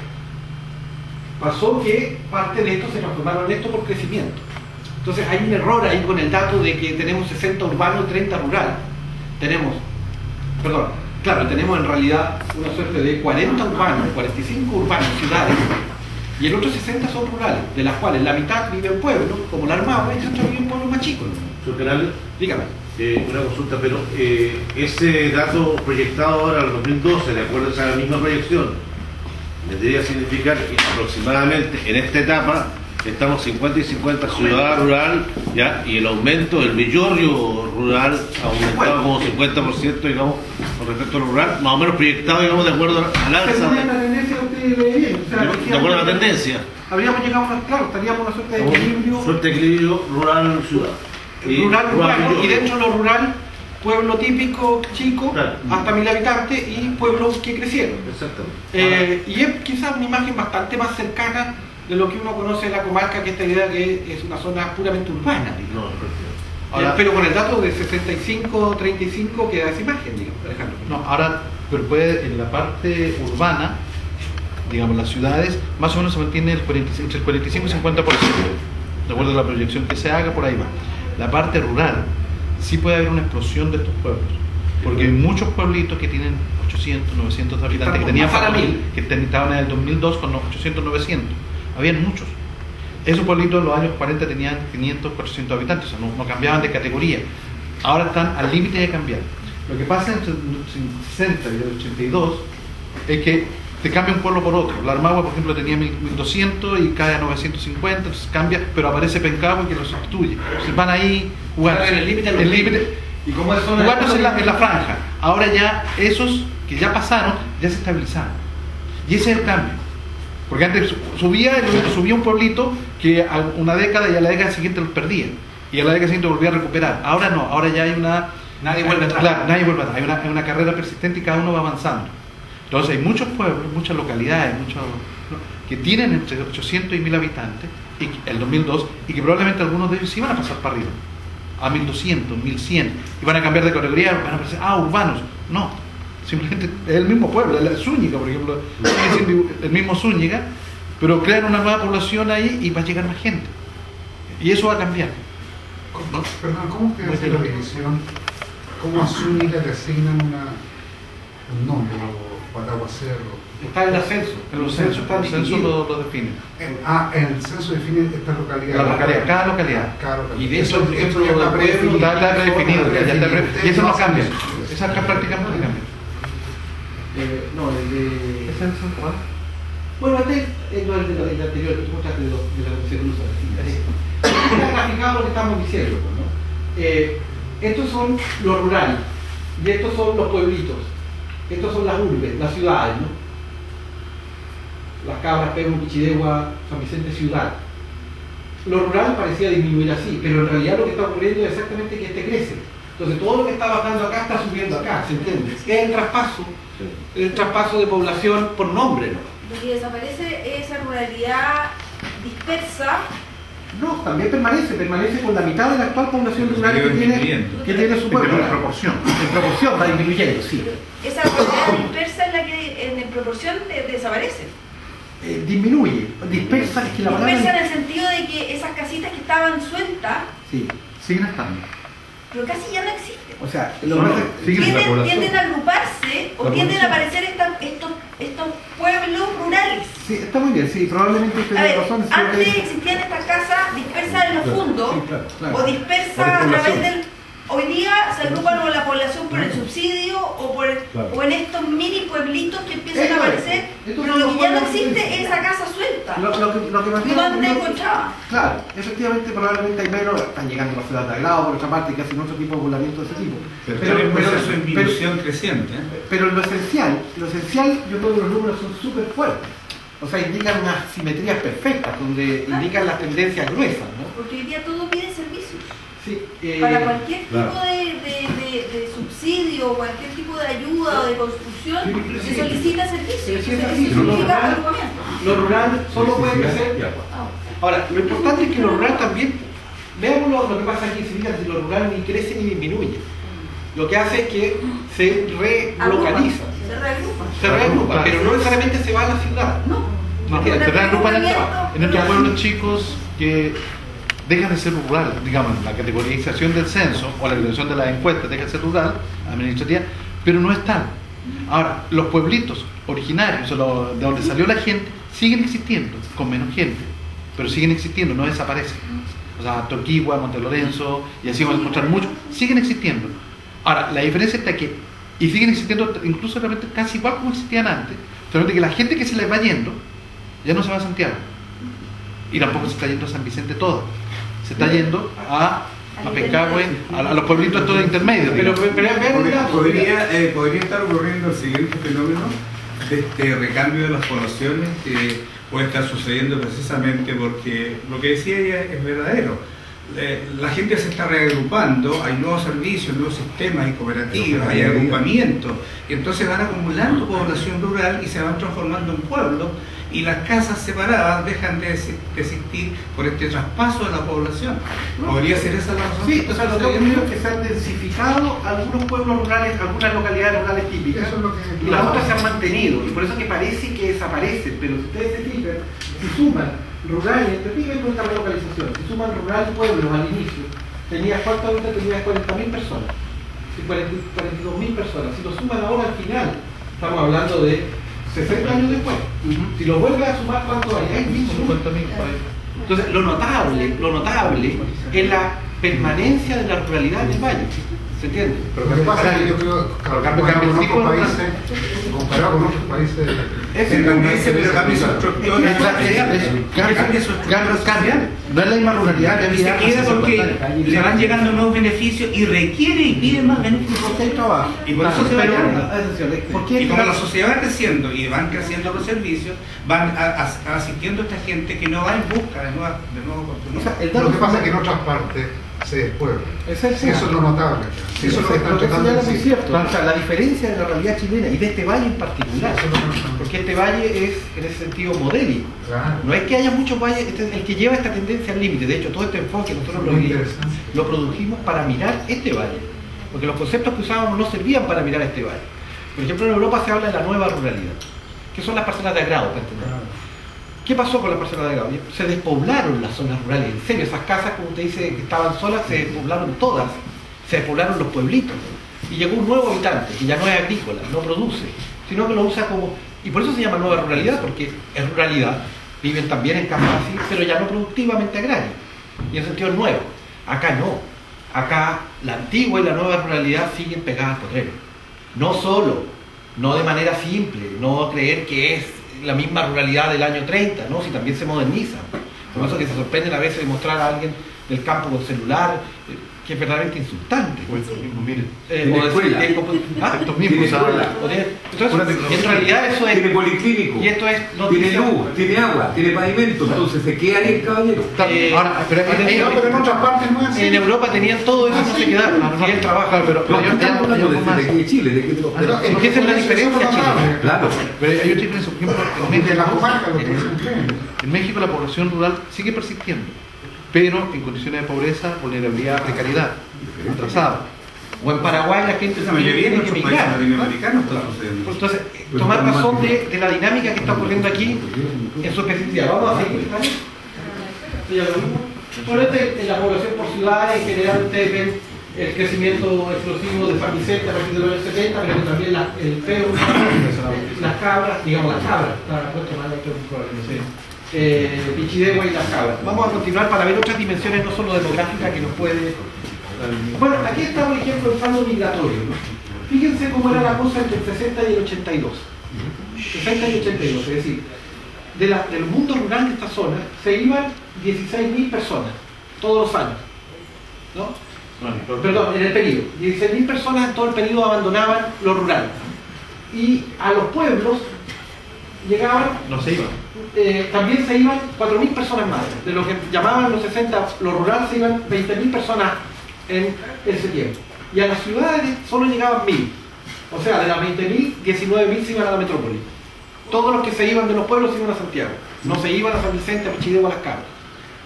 Pasó que parte de esto se transformaron en esto por crecimiento. Entonces hay un error ahí con el dato de que tenemos 60 urbanos y 30 rurales. Tenemos en realidad una suerte de 40 urbanos, 45 urbanos, ciudades, y el otro 60 son rurales, de las cuales la mitad vive en pueblos, como la Armada, y el otro vive en pueblos más chicos. Dígame. Una consulta, pero ese dato proyectado ahora al 2012, de acuerdo a esa misma proyección, debería significar que aproximadamente en esta etapa estamos 50 y 50 ciudad rural, ¿ya? Y el aumento del millorrio rural ha aumentado como 50%, digamos, con respecto a lo rural, más o menos proyectado, digamos, de acuerdo al alza. De acuerdo a la tendencia. Habríamos llegado a estaríamos en una suerte de equilibrio. Suerte de equilibrio rural-ciudad. Rural, y dentro de lo rural, pueblo típico, chico, hasta 1000 habitantes, y pueblos que crecieron. Exactamente. Y es quizás una imagen bastante más cercana de lo que uno conoce en la comarca, que esta idea que es una zona puramente urbana, pero con el dato de 65-35 queda esa imagen, digamos, Alejandro. No, ahora, pero puede, en la parte urbana, digamos, las ciudades, más o menos se mantiene entre el 45 y 50%, de acuerdo a la proyección que se haga, por ahí va. La parte rural, sí puede haber una explosión de estos pueblos, porque hay muchos pueblitos que tienen 800, 900 habitantes, que estaban en el 2002 con 800, 900. Habían muchos. Esos pueblitos en los años 40 tenían 500, 400 habitantes, o sea, no cambiaban de categoría. Ahora están al límite de cambiar. Lo que pasa entre el 60 y el 82 es que te cambia un pueblo por otro. La Armagua, por ejemplo, tenía 1200 y cae a 950, entonces cambia, pero aparece Pencabo que lo sustituye. Entonces van ahí jugando en el límite. ¿Y cómo es jugándose en la franja? Ahora ya esos que ya pasaron, ya se estabilizaron. Y ese es el cambio. Porque antes subía un pueblito que a una década y a la década siguiente los perdía. Y a la década siguiente volvía a recuperar. Ahora no, ahora ya hay una... Nadie vuelve atrás. Claro, nadie vuelve atrás. Hay una carrera persistente y cada uno va avanzando. Entonces hay muchos pueblos, muchas localidades, que tienen entre 800 y 1000 habitantes, el 2002, y que probablemente algunos de ellos sí van a pasar para arriba, a 1200, 1100, y van a cambiar de categoría, van a aparecer, urbanos. No, simplemente es el mismo pueblo, Zúñiga, por ejemplo, sigue siendo el mismo Zúñiga, pero crean una nueva población ahí y va a llegar más gente. Y eso va a cambiar. Perdón, ¿cómo queda esa definición? ¿Cómo a Zúñiga le asignan un nombre? Guatagua Cerro. Está en el censo, en los censos está lo define. En el censo define esta localidad. Cada localidad. Y de eso está predefinido. Y eso no cambia. Esa práctica no cambia. No, el de... ¿Es censo? Bueno, este es el anterior, que tú mostraste de la celulosa. Está graficado lo que estamos diciendo, ¿no? Estos son los rurales y estos son los pueblitos. Estos son las urbes, las ciudades, ¿no? Las Cabras, Pegu, Pichidegua, San Vicente ciudad. lo rural parecía disminuir así, pero en realidad lo que está ocurriendo es exactamente que este crece. Entonces todo lo que está bajando acá está subiendo acá, ¿se entiende? Es el traspaso de población por nombre, ¿no? Lo que desaparece es esa ruralidad dispersa. No, también permanece con la mitad de la actual población rural que tiene su pueblo. En proporción. En proporción va disminuyendo, sí. Esa ruralidad dispersa es la que en proporción desaparece. Disminuye, dispersa es que la palabra... Dispersa en el sentido de que esas casitas que estaban sueltas, sí, siguen estando. pero casi ya no existen. O sea, tienden a agruparse o tienden a aparecer estos pueblos rurales. Sí, está muy bien, sí, probablemente usted tiene razón. Antes existían estas casas dispersas en los fundos, sí, claro. o dispersas a través del... Hoy día se agrupan con la población por el subsidio o en estos mini pueblitos que empiezan a aparecer, pero lo que ya no existe es esa casa suelta. Lo que más bien ¿Dónde encontraba? Claro, efectivamente probablemente hay menos, están llegando a las ciudades de agrado por otra parte que hacen otro tipo de poblamiento de ese tipo. Pero eso es involución creciente. Pero lo esencial, yo creo que los números son súper fuertes. O sea, indican unas simetrías perfectas, donde indican las tendencias gruesas, ¿no? Porque hoy día todo pide servicios. Sí, para cualquier tipo de subsidio, cualquier tipo de ayuda o de construcción, se solicita servicios. Lo rural solo puede crecer. Ahora, lo importante es que lo rural también, veamos lo que pasa aquí, si fijan, si lo rural ni crece ni disminuye. Lo que hace es que se relocaliza. Se reagrupa, pero no necesariamente se va a la ciudad. Se reagrupan en estos pueblos chicos que dejan de ser rural, digamos, la categorización del censo o la categorización de las encuestas deja de ser rural, administrativa, pero no están. Ahora, los pueblitos originarios, o de donde salió la gente, siguen existiendo, con menos gente, pero siguen existiendo, no desaparecen. O sea, Torquigua, Montelorenzo, y así vamos a encontrar muchos, siguen existiendo. Ahora, la diferencia está que, y siguen existiendo incluso realmente casi igual como existían antes, solamente que la gente que se les va yendo, ya no se va a Santiago. Y tampoco se está yendo a San Vicente toda. Se está yendo a Pencahue, a los pueblitos todos intermedios. Podría estar ocurriendo el siguiente fenómeno de este recambio de las poblaciones que puede estar sucediendo precisamente porque lo que decía ella es verdadero. La gente se está reagrupando, hay nuevos servicios, nuevos sistemas, hay cooperativas, hay agrupamientos, y entonces van acumulando población rural y se van transformando en pueblos, y las casas separadas dejan de existir por este traspaso de la población. ¿Podría ser esa la razón? Sí, o sea, lo que ocurrido es que se han densificado algunos pueblos rurales, algunas localidades rurales típicas, y las otras se han mantenido, y por eso que parece que desaparecen, pero si ustedes se fijan, si suman rural, fíjense con esta relocalización, si suman rural pueblos al inicio, ¿cuánto ahorita tenías? 40.000 personas, 42.000 personas, si lo suman ahora al final, estamos hablando de 60 años después. Si lo vuelves a sumar, ¿cuánto hay? Hay 50.000. Entonces, lo notable es la permanencia de la ruralidad del valle. ¿Se entiende? Pero lo que pasa es que yo creo que comparado con otros países, no es la misma ruralidad que había. Se queda porque le van llegando nuevos beneficios y requiere y pide más beneficios. Y por eso se va y como la sociedad va creciendo y van creciendo los servicios, van asistiendo a esta gente que no va en busca de nuevas oportunidades. Lo que pasa es que en otras partes se despuebla. Eso es lo notable. Eso es lo que están tratando de decir. Cierto. O sea, la diferencia de la realidad chilena y de este valle en particular, porque este valle es en ese sentido modélico. No es que haya muchos valles, el que lleva esta tendencia al límite. De hecho, todo este enfoque nosotros lo produjimos para mirar este valle, porque los conceptos que usábamos no servían para mirar este valle. Por ejemplo, en Europa se habla de la nueva ruralidad, que son las parcelas de agrado, para entender. ¿Qué pasó con las parcelas de agrado? Se despoblaron las zonas rurales, en serio, esas casas, como usted dice, que estaban solas, se despoblaron todas, se despoblaron los pueblitos, y llegó un nuevo habitante, que ya no es agrícola, no produce, sino que lo usa como, y por eso se llama nueva ruralidad, porque es ruralidad, viven también en casas así, pero ya no productivamente agraria, y en sentido nuevo. Acá no, acá la antigua y la nueva ruralidad siguen pegadas al potrero, no solo, no de manera simple, no creer que es la misma ruralidad del año 30, ¿no? Si también se moderniza. Por eso que se sorprenden a veces de mostrar a alguien del campo con celular, que es verdaderamente insultante. Estos mismos, miren. Estos mismos. Entonces, en realidad eso es... Tiene policlínico, y esto es tiene luz, tiene agua, tiene pavimento, entonces se queda ahí el caballero. Ahora, pero en otras partes no es así. En Europa tenían todo eso y no se quedaron. Y él trabaja, pero yo estamos hablando de aquí de Chile, de que porque esa es la diferencia, Chile. Claro. Pero hay otra diferencia, por ejemplo, en México la población rural sigue persistiendo, pero en condiciones de pobreza, vulnerabilidad, precariedad, atrasada. O en Paraguay la gente la mayoría de nuestros países latinoamericanos está sucediendo. Entonces, tomar razón de la dinámica que está ocurriendo aquí en su especificidad. Vamos a seguir. Bueno, en la población por ciudades, en general ustedes ven el crecimiento explosivo de San Vicente a partir de los años 70, pero también el Perú, las cabras, digamos las cabras, está puesto mal el Perú probablemente. Pichidegua y las cabras. Vamos a continuar para ver otras dimensiones no solo demográficas que nos puede... Bueno, aquí está por ejemplo el saldo migratorio, ¿no? Fíjense cómo era la cosa entre el 60 y el 82. 60 y 82, es decir, del mundo rural de esta zona se iban 16.000 personas todos los años, ¿no? Perdón, en el periodo. 16.000 personas en todo el periodo abandonaban lo rural. Y a los pueblos llegaban... No se iban. También se iban 4.000 personas más. De lo que llamaban en los 60 lo rural se iban 20.000 personas en ese tiempo. Y a las ciudades solo llegaban 1.000. O sea, de las 20.000, 19.000 se iban a la metrópoli. Todos los que se iban de los pueblos se iban a Santiago. No se iban a San Vicente, a Pichidegua, a las Cabras.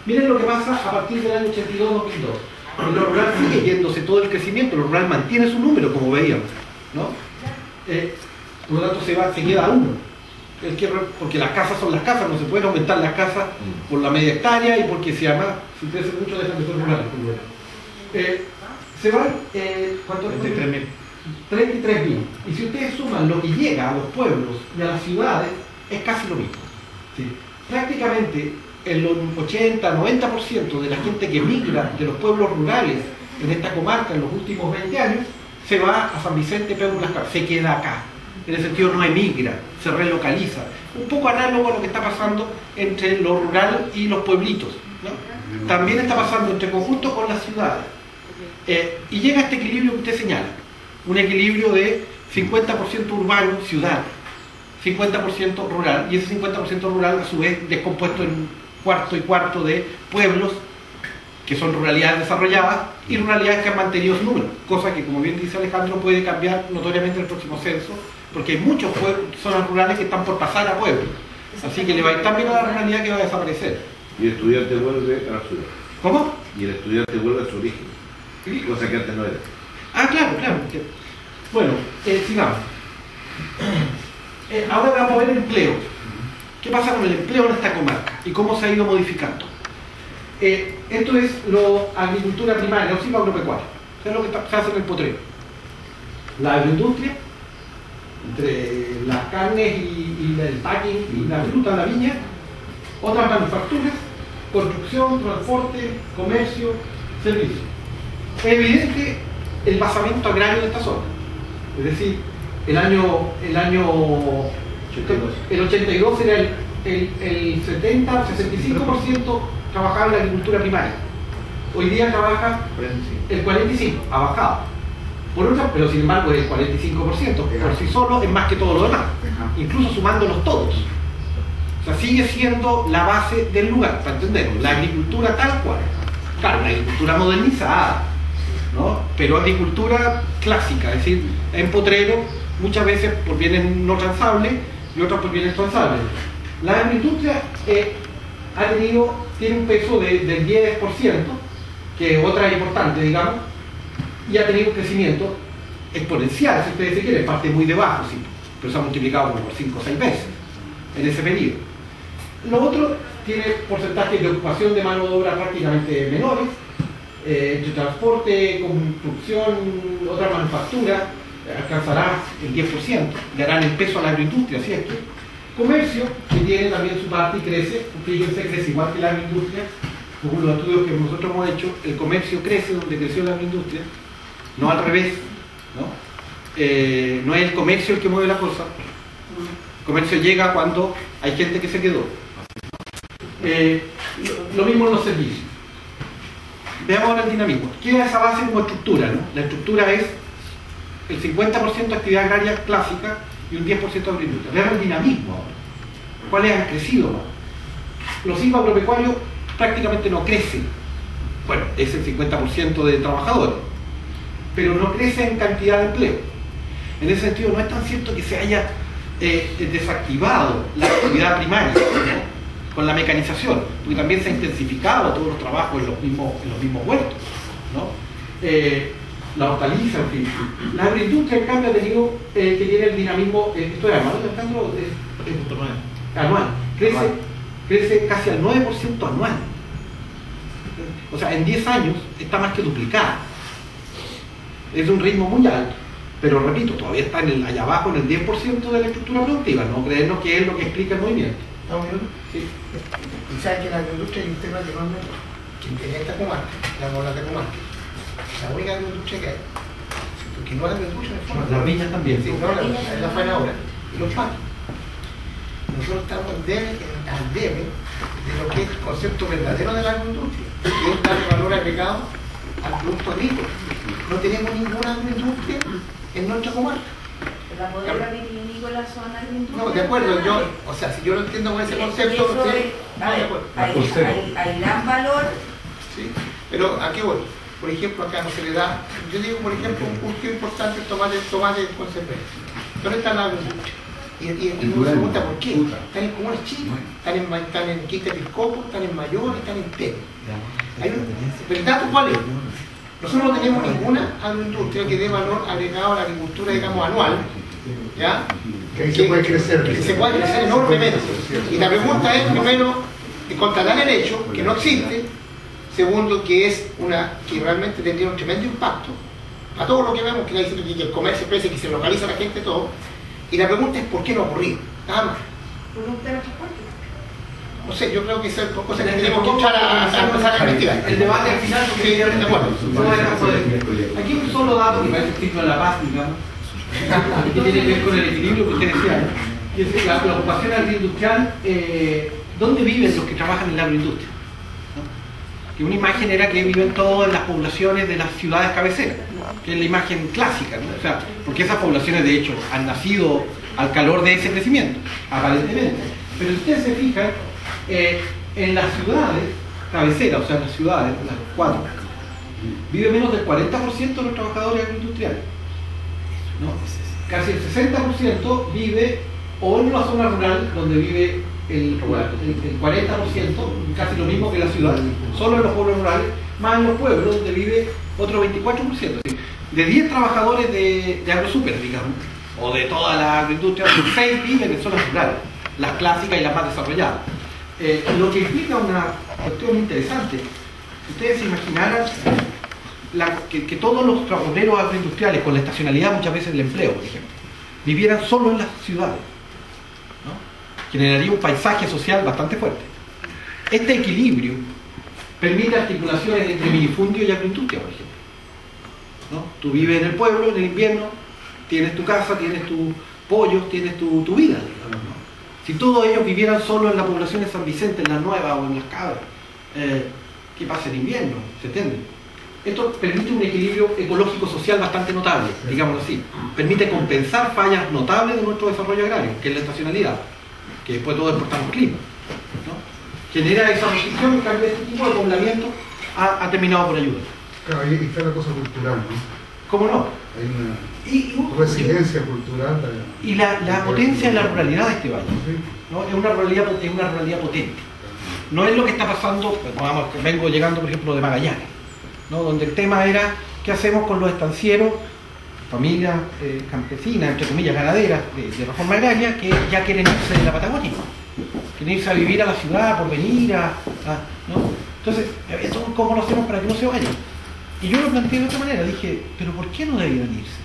Miren lo que pasa a partir del año 82-2002. En lo rural sigue yéndose todo el crecimiento, lo rural mantiene su número, como veíamos, ¿no? Por lo tanto se queda a uno. Porque las casas son las casas, no se pueden aumentar las casas por la media hectárea y porque se llama, si crece mucho dejan de ser rurales. Se van, ¿cuánto? 33.000. 33.000. Y si ustedes suman lo que llega a los pueblos y a las ciudades, es casi lo mismo. ¿Sí? Prácticamente el 80-90% de la gente que migra de los pueblos rurales en esta comarca en los últimos 20 años se va a San Vicente, Pedro Las Cabras, se queda acá. En el sentido no emigra, se relocaliza. Un poco análogo a lo que está pasando entre lo rural y los pueblitos, ¿no? También está pasando entre conjunto con las ciudades. Y llega a este equilibrio que usted señala. Un equilibrio de 50% urbano, ciudad, 50% rural, y ese 50% rural a su vez descompuesto en cuarto y cuarto de pueblos que son ruralidades desarrolladas y ruralidades que han mantenido su número, cosa que, como bien dice Alejandro, puede cambiar notoriamente en el próximo censo, porque hay muchos zonas rurales que están por pasar a pueblos, así que le va a ir tan bien a la ruralidad que va a desaparecer. Y el estudiante vuelve a la ciudad. ¿Cómo? Y el estudiante vuelve a su origen, cosa que antes no era. Ah, claro. Bueno, sigamos. Ahora vamos a ver el empleo. ¿Qué pasa con el empleo en esta comarca? Y cómo se ha ido modificando. Esto es la agricultura primaria, no sino agropecuaria. Es lo que se hace en el potrero. La agroindustria, entre las carnes y el packing y la fruta, la viña, otras manufacturas, construcción, transporte, comercio, servicios. Es evidente el basamiento agrario de esta zona. Es decir, el 82 era el 70-65% trabajaba en la agricultura primaria. Hoy día trabaja el 45%, ha bajado. Pero sin embargo el 45% por sí solo es más que todo lo demás, incluso sumándolos todos. O sea, sigue siendo la base del lugar, para entenderlo, la agricultura tal cual. Claro, la agricultura modernizada, ¿no? Pero agricultura clásica, es decir, en potrero, muchas veces por bienes no transables y otras por bienes transables. La agroindustria tiene un peso del 10%, que es otra importante, digamos, y ha tenido un crecimiento exponencial, si ustedes se quieren, parte muy debajo, sí, pero se ha multiplicado como por 5 o 6 veces en ese periodo. Lo otro tiene porcentajes de ocupación de mano de obra prácticamente menores, entre transporte, construcción, otra manufactura, alcanzará el 10%, le harán el peso a la agroindustria, así es que comercio, que tiene también su parte y crece, fíjense, crece igual que la agroindustria, según los estudios que nosotros hemos hecho, el comercio crece donde creció la agroindustria, no al revés, ¿no? No es el comercio el que mueve la cosa, el comercio llega cuando hay gente que se quedó. Lo mismo en los servicios. veamos ahora el dinamismo. ¿Qué es esa base como estructura? ¿No? La estructura es el 50% de actividad agraria clásica y un 10% de agricultura. Veamos el dinamismo ahora. ¿Cuáles han crecido más? Los silvagropecuarios prácticamente no crecen. Bueno, es el 50% de trabajadores, pero no crece en cantidad de empleo. En ese sentido, no es tan cierto que se haya desactivado la actividad primaria, ¿no? Con la mecanización, porque también se ha intensificado todos los trabajos en los mismos huertos, ¿no? La hortaliza, en fin. La agroindustria, en cambio, ha tenido que tiene el dinamismo, esto es anual, Alejandro, anual, crece casi al 9% anual. O sea, en 10 años está más que duplicada. Es un ritmo muy alto, pero repito, todavía está allá abajo en el 10% de la estructura productiva, no creernos que es lo que explica el movimiento. ¿Estamos viendo? Sí. Y saben que en la agroindustria hay un tema que en esta comarca, la comarca, la única agroindustria que hay, porque no hay agroindustria de forma. Las viñas también. Sí, no, la faenadora y los patos. Nosotros estamos al debe de lo que es el concepto verdadero de la agroindustria, que es darle valor agregado al producto agrícola. No tenemos ninguna agroindustria en nuestra comarca. ¿Las bodegas vitivinícolas son agroindustria? No, de acuerdo, o sea, si yo lo entiendo con ese concepto, hay gran valor. Sí, pero ¿a qué voy? Por ejemplo, acá no se le da, yo digo, por ejemplo, un cultivo importante es tomate con cepeda. ¿Dónde está la agroindustria? Y uno se pregunta por qué. Están en comunas chicas, están en Quinta Piscopo, están en Mayor, están en Teno. Pero el dato, ¿cuál es? Nosotros no tenemos ninguna agroindustria que dé valor agregado a la agricultura, digamos, anual, ¿ya? Que ahí se puede crecer. Que se puede crecer enormemente. Y la pregunta es, primero, constatar el hecho, que no existe. Segundo, que realmente tendría un tremendo impacto a todo lo que vemos, que el comercio crece, que se localiza la gente, todo. Y la pregunta es, ¿por qué no ha ocurrido? Nada más. ¿Por un tema transporte? No sé, yo creo que son cosas que tenemos que entrar a investigar. El debate al final, porque sí, de acuerdo. Aquí un solo dato que parece escrito en la paz, digamos, que tiene que ver con el equilibrio que usted decía, y es la ocupación agroindustrial, ¿dónde viven los que trabajan en la agroindustria? ¿No? Que una imagen era que viven todos en las poblaciones de las ciudades cabeceras, que es la imagen clásica, ¿no? O sea, porque esas poblaciones de hecho han nacido al calor de ese crecimiento, aparentemente. Pero si ustedes se fijan, en las ciudades cabeceras, o sea, en las ciudades, las 4, vive menos del 40% de los trabajadores agroindustriales, ¿no? Casi el 60% vive o en una zona rural donde vive el 40%, casi lo mismo que en la ciudad, solo en los pueblos rurales, más en los pueblos donde vive otro 24%. De 10 trabajadores de agrosuper, digamos, o de toda la agroindustria, 6 viven en zonas rurales, las clásicas y las más desarrolladas. Lo que implica una cuestión interesante. Ustedes se imaginaran que todos los obreros agroindustriales, con la estacionalidad muchas veces del empleo, por ejemplo, vivieran solo en las ciudades, ¿no? Generaría un paisaje social bastante fuerte. Este equilibrio permite articulaciones entre minifundio y agroindustria, por ejemplo, ¿no? Tú vives en el pueblo, en el invierno, tienes tu casa, tienes tus pollos, tienes tu vida, digamos, ¿no? Si todos ellos vivieran solo en la población de San Vicente, en las Nuevas o en las Cabras, ¿qué pasa en invierno? ¿Se entiende? Esto permite un equilibrio ecológico-social bastante notable, digámoslo así. Permite compensar fallas notables de nuestro desarrollo agrario, que es la estacionalidad, que después todos exportamos clima, ¿no? Genera esa restricción, en cambio este tipo de poblamiento ha terminado por ayudar. Claro, ahí está la cosa cultural, ¿no? ¿Cómo no? Hay una resiliencia cultural. Y la potencia en la ruralidad de este valle, ¿no? Es una ruralidad potente. No es lo que está pasando, vamos, vengo llegando por ejemplo de Magallanes, ¿no? Donde el tema era qué hacemos con los estancieros, familias campesinas, entre comillas ganaderas, de reforma agraria, que ya quieren irse de la Patagonia, quieren irse a vivir a la ciudad por venir ¿no? Entonces, ¿cómo lo hacemos para que no se vayan? Y yo lo planteé de otra manera, dije, ¿pero por qué no debían irse?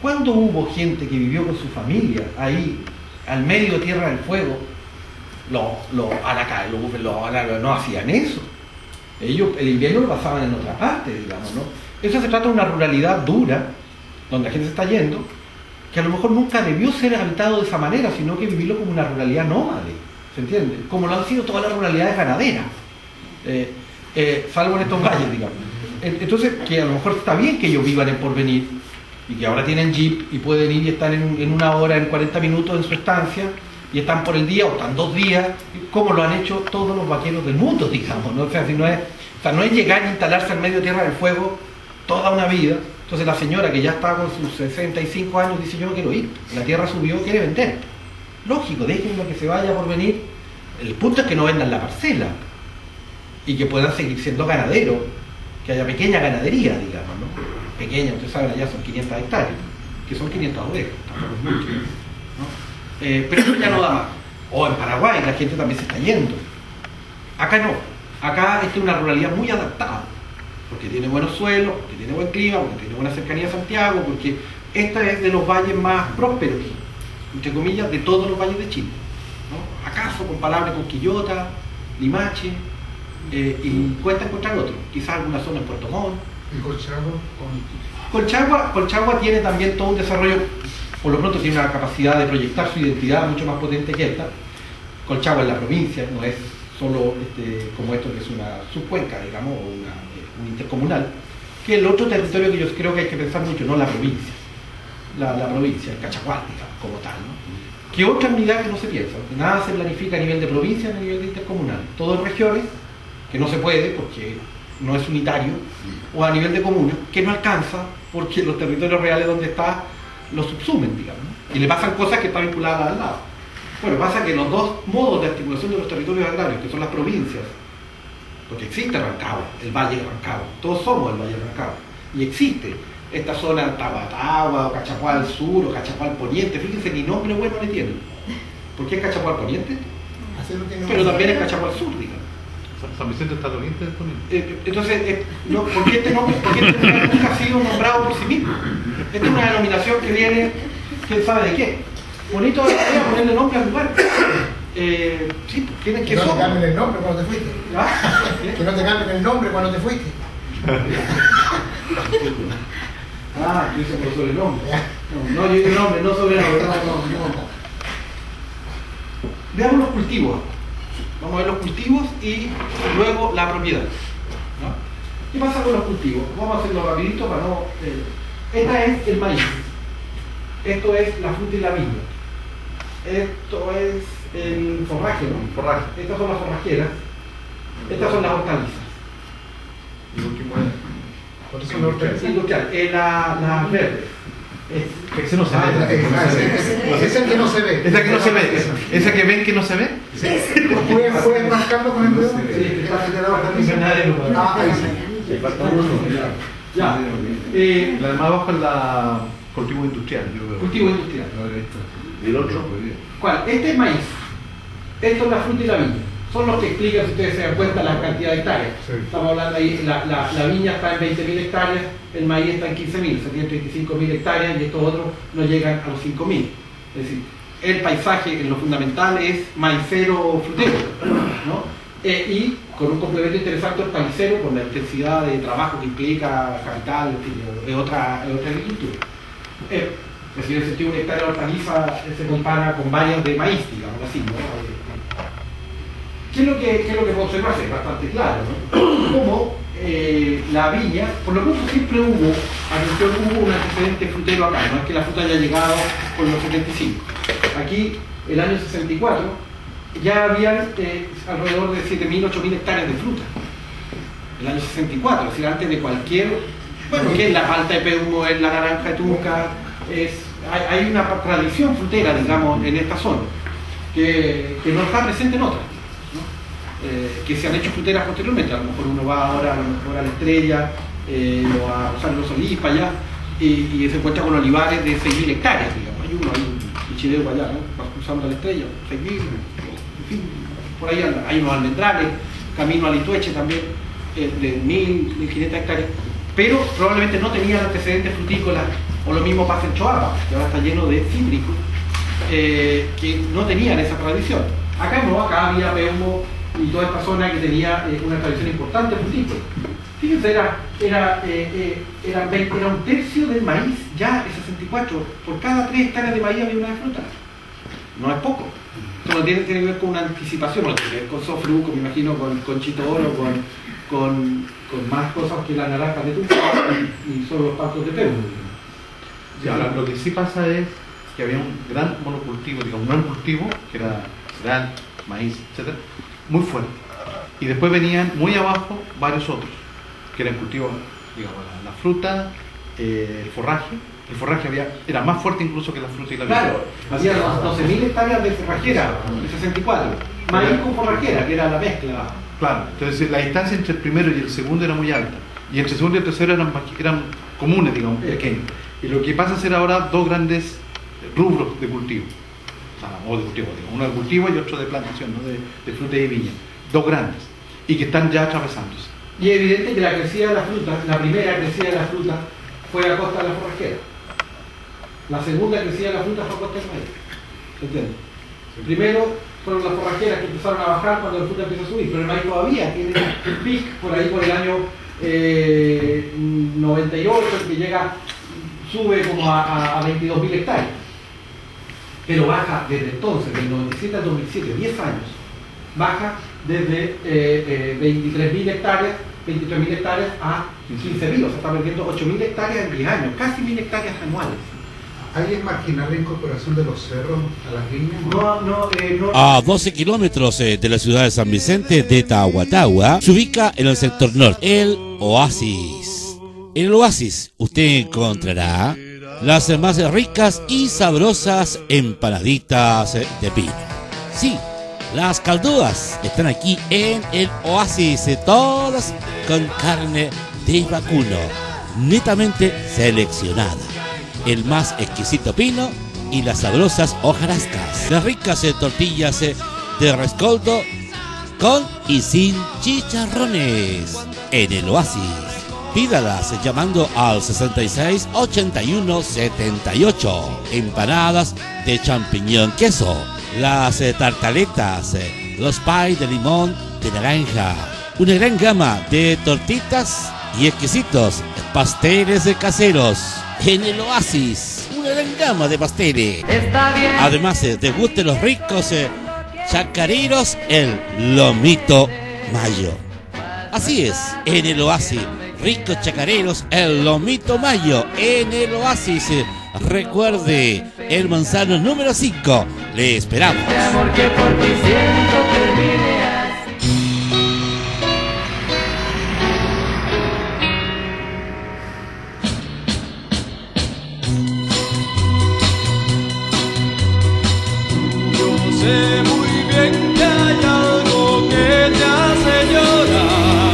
¿Cuándo hubo gente que vivió con su familia ahí, al medio de Tierra del Fuego? No hacían eso. Ellos el invierno lo pasaban en otra parte, digamos, ¿no? Eso se trata de una ruralidad dura, donde la gente se está yendo, que a lo mejor nunca debió ser habitado de esa manera, sino que vivirlo como una ruralidad nómade, ¿se entiende? Como lo han sido todas las ruralidades ganaderas. salvo en estos valles, digamos. Entonces, que a lo mejor está bien que ellos vivan en Porvenir y que ahora tienen jeep y pueden ir y están en 1 hora, en 40 minutos en su estancia y están por el día o están 2 días, como lo han hecho todos los vaqueros del mundo, digamos, ¿no? O sea, no es llegar e instalarse en medio de Tierra del Fuego toda una vida. Entonces la señora que ya está con sus 65 años dice: yo no quiero ir, la tierra subió, quiere vender. Lógico, déjenlo que se vaya por venir. El punto es que no vendan la parcela y que puedan seguir siendo ganaderos, que haya pequeña ganadería, digamos, ¿no? Pequeña, ustedes saben, allá son 500 hectáreas, que son 500 ovejas, tampoco es mucho, ¿no? Pero eso ya no da más. O en Paraguay la gente también se está yendo. Acá no, acá esta es una ruralidad muy adaptada, porque tiene buenos suelos, porque tiene buen clima, porque tiene buena cercanía a Santiago, porque esta es de los valles más prósperos, entre comillas, de todos los valles de Chile, ¿no? ¿Acaso comparable con Quillota, Limache? Y cuesta encontrar otro, quizás alguna zona en Puerto Montt. ¿Y Colchagua tiene también todo un desarrollo, por lo pronto tiene una capacidad de proyectar su identidad mucho más potente que esta. Colchagua es la provincia, no es solo como esto, que es una subcuenca, digamos, o un intercomunal, que el otro territorio que yo creo que hay que pensar mucho, no la provincia, la provincia, el Cachagual, digamos, como tal, ¿no? Que otra unidad que no se piensa, porque nada se planifica a nivel de provincia ni a nivel de intercomunal, todo en regiones, que no se puede porque no es unitario, o a nivel de comunas, que no alcanza porque los territorios reales donde está los subsumen, digamos, ¿no? Y le pasan cosas que están vinculadas al lado. Bueno, pasa que los dos modos de articulación de los territorios agrarios, que son las provincias, porque existe Rancagua, el Valle de Rancagua, todos somos el Valle de Rancagua, y existe esta zona Tabatagua, o Cachapual Sur, o Cachapual Poniente, fíjense ni nombre bueno le tienen. ¿Por qué es Cachapual Poniente? Pero también es Cachapual Sur, digamos. San Vicente está al oriente del Poniente. Entonces, ¿por qué este nombre nunca ha sido nombrado por sí mismo? Esta es una denominación que viene, quién sabe de qué. Bonito sería ponerle nombre al lugar. Sí, tienen que no ser. te cambien el nombre cuando te fuiste. ¿Ah? Que no te cambien el nombre cuando te fuiste. Yo hice por sobrenombre. No, yo digo nombre, no sobrenombre. No. Veamos los cultivos. Vamos a ver los cultivos y luego la propiedad, ¿no? ¿Qué pasa con los cultivos? Vamos a hacerlo rapidito para no... Esta es el maíz. Esto es la fruta y la viña. Esto es el forraje, ¿no? Forraje. Estas son las forrajeras. Estas son las hortalizas. Y lo último es... ¿Cuáles son las hortalizas? Industrial. Las verdes. Ese no se ve. Ese es el que no se ve. Esa que no se ve. Esa que ven que no se ve. Sí. ¿Pueden marcarlo con el dedo? Sí, falta uno. Ya. La de más abajo es la cultivo industrial. Cultivo industrial. ¿Y el otro? ¿Cuál? Este es maíz. Esto es la fruta y la viña. Son los que explican, si ustedes se dan cuenta, la cantidad de hectáreas. Sí. Estamos hablando ahí, la viña está en 20.000 hectáreas, el maíz está en 15.000, se tienen 35.000 hectáreas y estos otros no llegan a los 5.000. Es decir, el paisaje en lo fundamental es maicero frutero, ¿no? Y con un complemento interesante hortalicero por la intensidad de trabajo que implica capital, en fin, es otra agricultura. Es decir, en el sentido, una hectárea de hortaliza se compara con varias de maíz, digamos así, ¿no? ¿Qué es lo que puedo observar? Es bastante claro, ¿no? Como la viña, por lo menos siempre hubo un antecedente frutero acá, no es que la fruta haya llegado por los 75. Aquí, el año 64, ya habían alrededor de 7.000, 8.000 hectáreas de fruta. El año 64, es decir, antes de cualquier... Bueno, que es la palta de Peumo, es la naranja de Tuca, hay una tradición frutera, digamos, en esta zona, que no está presente en otras. Que se han hecho fruteras posteriormente, a lo mejor uno va ahora a la Estrella o a Rosario Solís para allá y se encuentra con olivares de 6.000 hectáreas, digamos. Hay uno en Chileo allá, ¿no? Vas cruzando la Estrella, 6.000, en fin, por ahí anda. Hay unos almendrales, camino a Litueche también, de 1.500 hectáreas, pero probablemente no tenían antecedentes frutícolas, o lo mismo pasa en Choapa, que ahora está lleno de cítricos, que no tenían esa tradición. Acá no, acá había Peumo y toda esta zona que tenía una tradición importante frutícola. Fíjense, era un tercio del maíz, ya el 64, por cada 3 hectáreas de maíz había una de fruta. No es poco. Esto no tiene que ver con una anticipación, tiene que ver con Sofruco, me imagino, con Chito Oro, con más cosas que la naranja de Tucumán y son los pastos de Peumo. Sí, ahora, lo que sí pasa es que había un gran monocultivo, digamos, un gran cultivo, que era cereal, maíz, etcétera, muy fuerte. Y después venían muy abajo varios otros, que eran cultivos, digamos, la fruta, el forraje. El forraje era más fuerte incluso que la fruta y la verdura. Claro, había 12.000 hectáreas de forrajera, en 64. Maíz con forrajera, que era la mezcla. Claro, entonces la distancia entre el primero y el segundo era muy alta. Y entre el segundo y el tercero eran comunes, digamos, pequeños. Y lo que pasa es ser ahora dos grandes rubros de cultivo. O de cultivo, digamos, uno de cultivo y otro de plantación, ¿no? de fruta y viña. Dos grandes. Y que están ya atravesándose. Y es evidente que la crecida de la fruta, la primera crecida de la fruta fue a costa de la forrajera. La segunda crecida de la fruta fue a costa del maíz. ¿Se entiende? Primero fueron las forrajeras que empezaron a bajar cuando la fruta empezó a subir, pero el maíz todavía tiene un pic por ahí por el año 98, que sube como a 22.000 hectáreas. Pero baja desde entonces, del 97 al 2007, 10 años, baja desde 23.000 hectáreas a 15.000, o sea, está perdiendo 8.000 hectáreas en 10 años, casi 1.000 hectáreas anuales. ¿Hay en marginal la incorporación de los cerros a las viñas? No. A 12 kilómetros de la ciudad de San Vicente de Tahuatahua se ubica en el sector norte el Oasis. En el Oasis usted encontrará las más ricas y sabrosas empanaditas de pino. Sí, las caldúas están aquí en el Oasis, todas con carne de vacuno, netamente seleccionada. El más exquisito pino y las sabrosas hojarascas. Las ricas tortillas de rescoldo con y sin chicharrones. En el Oasis, pídalas llamando al 66 81 78. Empanadas de champiñón queso, las tartaletas, los pies de limón de naranja, una gran gama de tortitas y exquisitos pasteles caseros. En el Oasis, una gran gama de pasteles. Además, deguste los ricos chacareros, el lomito mayo. Así es, en el Oasis, ricos chacareros, el lomito mayo. En el Oasis, recuerde, el Manzano número 5. Le esperamos. Sé muy bien que hay algo que te hace llorar,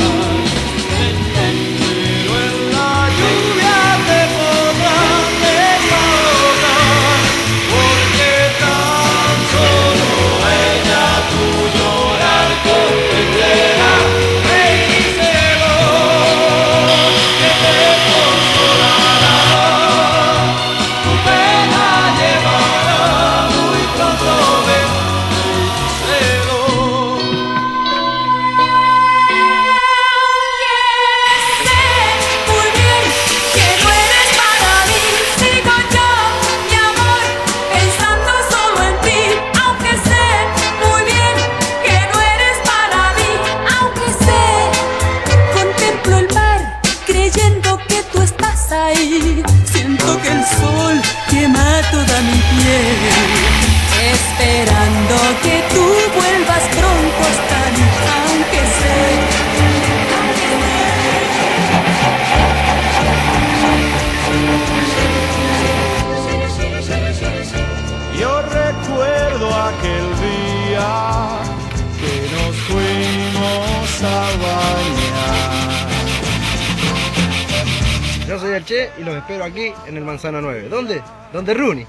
pero en la lluvia te podrás desahogar, porque tan solo ella tu llorar comprenderá, díselo, que te consolará, tu pena llevará muy pronto. Siento que el sol quema toda mi piel, esperando que tú vuelvas pronto a estar, aunque sé. Yo recuerdo aquel día que nos fuimos a bañar. Yo soy el Che y los espero aquí en el Manzano 9. ¿Dónde? ¿Dónde Rooney?